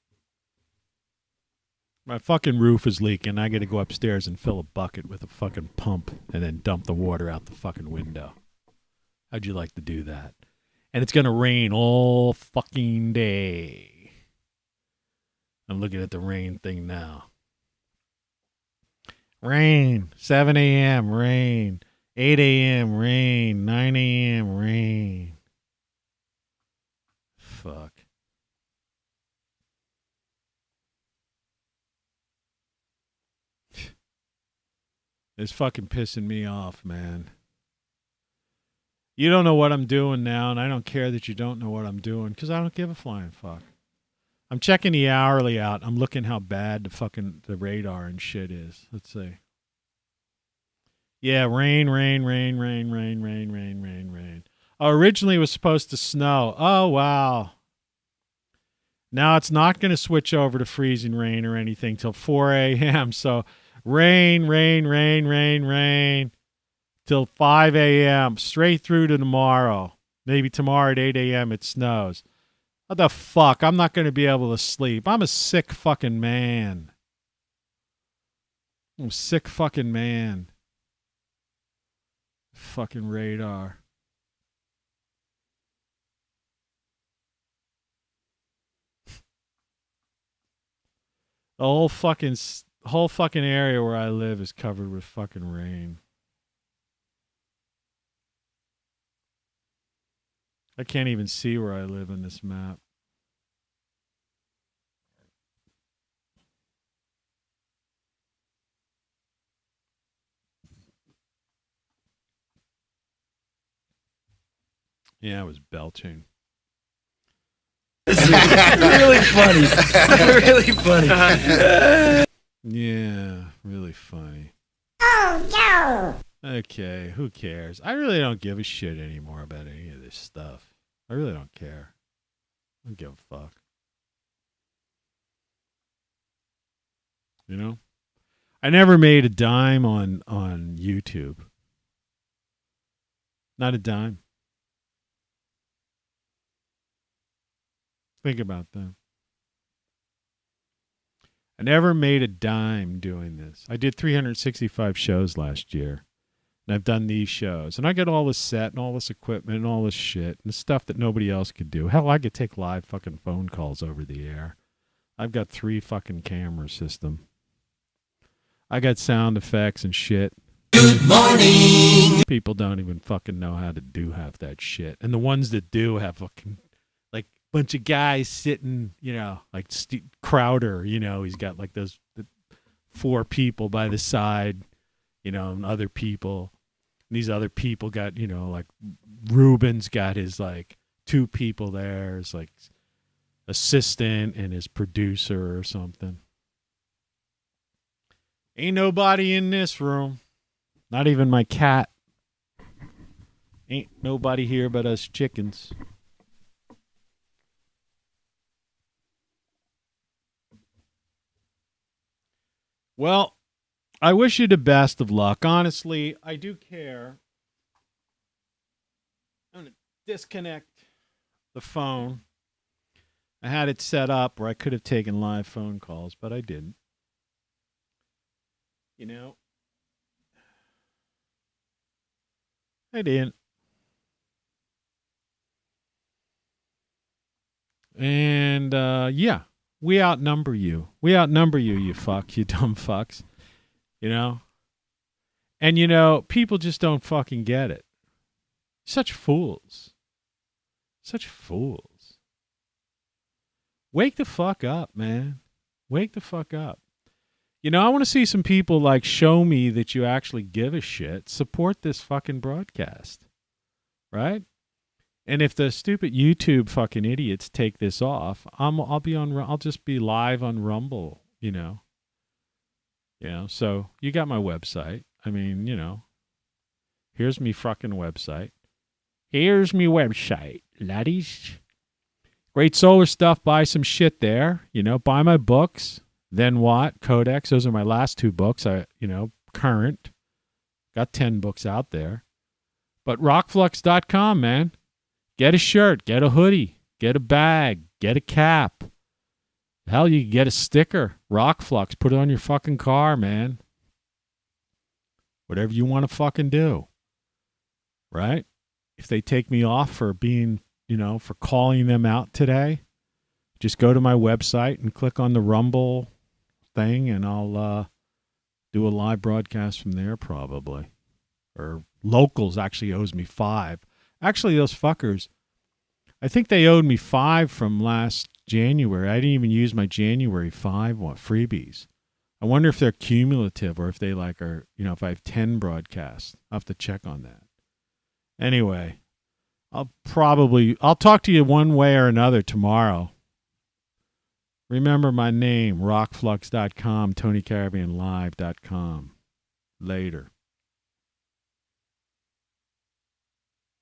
My fucking roof is leaking. I got to go upstairs and fill a bucket with a fucking pump and then dump the water out the fucking window. How'd you like to do that? And it's going to rain all fucking day. I'm looking at the rain thing now. Rain. 7 a.m. Rain. 8 a.m. Rain. 9 a.m. Rain. Fuck. It's fucking pissing me off, man. You don't know what I'm doing now, and I don't care that you don't know what I'm doing because I don't give a flying fuck. I'm checking the hourly out. I'm looking how bad the radar and shit is. Let's see. Yeah, rain. Oh, originally it was supposed to snow. Oh, wow. Now it's not going to switch over to freezing rain or anything till 4 a.m. So rain till 5 a.m. straight through to tomorrow. Maybe tomorrow at 8 a.m. it snows. What the fuck? I'm not going to be able to sleep. I'm a sick fucking man. I'm a sick fucking man. Fucking radar. The whole fucking area where I live is covered with fucking rain. I can't even see where I live in this map. Yeah, I was belching. Really funny. Really funny. Yeah, really funny. Oh, no. Okay, who cares? I really don't give a shit anymore about any of this stuff. I really don't care. I don't give a fuck. You know? I never made a dime on YouTube. Not a dime. Think about that. I never made a dime doing this. I did 365 shows last year. And I've done these shows. And I get all this set and all this equipment and all this shit and stuff that nobody else could do. Hell, I could take live fucking phone calls over the air. I've got 3 fucking camera system. I got sound effects and shit. Good morning. People don't even fucking know how to do half that shit. And the ones that do have fucking like bunch of guys sitting, you know, like Crowder, you know, he's got like those 4 people by the side, you know, and other people. And these other people got, you know, like Ruben's got his like 2 people there, his like assistant and his producer or something. Ain't nobody in this room. Not even my cat. Ain't nobody here but us chickens. Well, I wish you the best of luck. Honestly, I do care. I'm going to disconnect the phone. I had it set up where I could have taken live phone calls, but I didn't. You know, I didn't. And, yeah, we outnumber you. We outnumber you, you fuck, you dumb fucks. You know? And, you know, people just don't fucking get it. Such fools. Such fools. Wake the fuck up, man. Wake the fuck up. You know, I want to see some people like show me that you actually give a shit. Support this fucking broadcast. Right? And if the stupid YouTube fucking idiots take this off, I'll just be live on Rumble, you know. You know, so you got my website. I mean, you know, here's me fucking website. Here's me website, laddies. Great solar stuff. Buy some shit there. You know, buy my books. Then What? Codex. Those are my last 2 books. Current. Got 10 books out there. But ROCKFLUX.com, man. Get a shirt. Get a hoodie. Get a bag. Get a cap. Hell, you can get a sticker. ROCKFLUX. Put it on your fucking car, man. Whatever you want to fucking do. Right? If they take me off for being, you know, for calling them out today, just go to my website and click on the Rumble thing, and I'll do a live broadcast from there probably. Or Locals actually owes me 5. Actually, those fuckers, I think they owed me 5 from last January. I didn't even use my January 5 freebies. I wonder if they're cumulative or if they like are, you know, if I have 10 broadcasts. I'll have to check on that. Anyway, I'll talk to you one way or another tomorrow. Remember my name, rockflux.com, TonyCaravanLive.com. Later.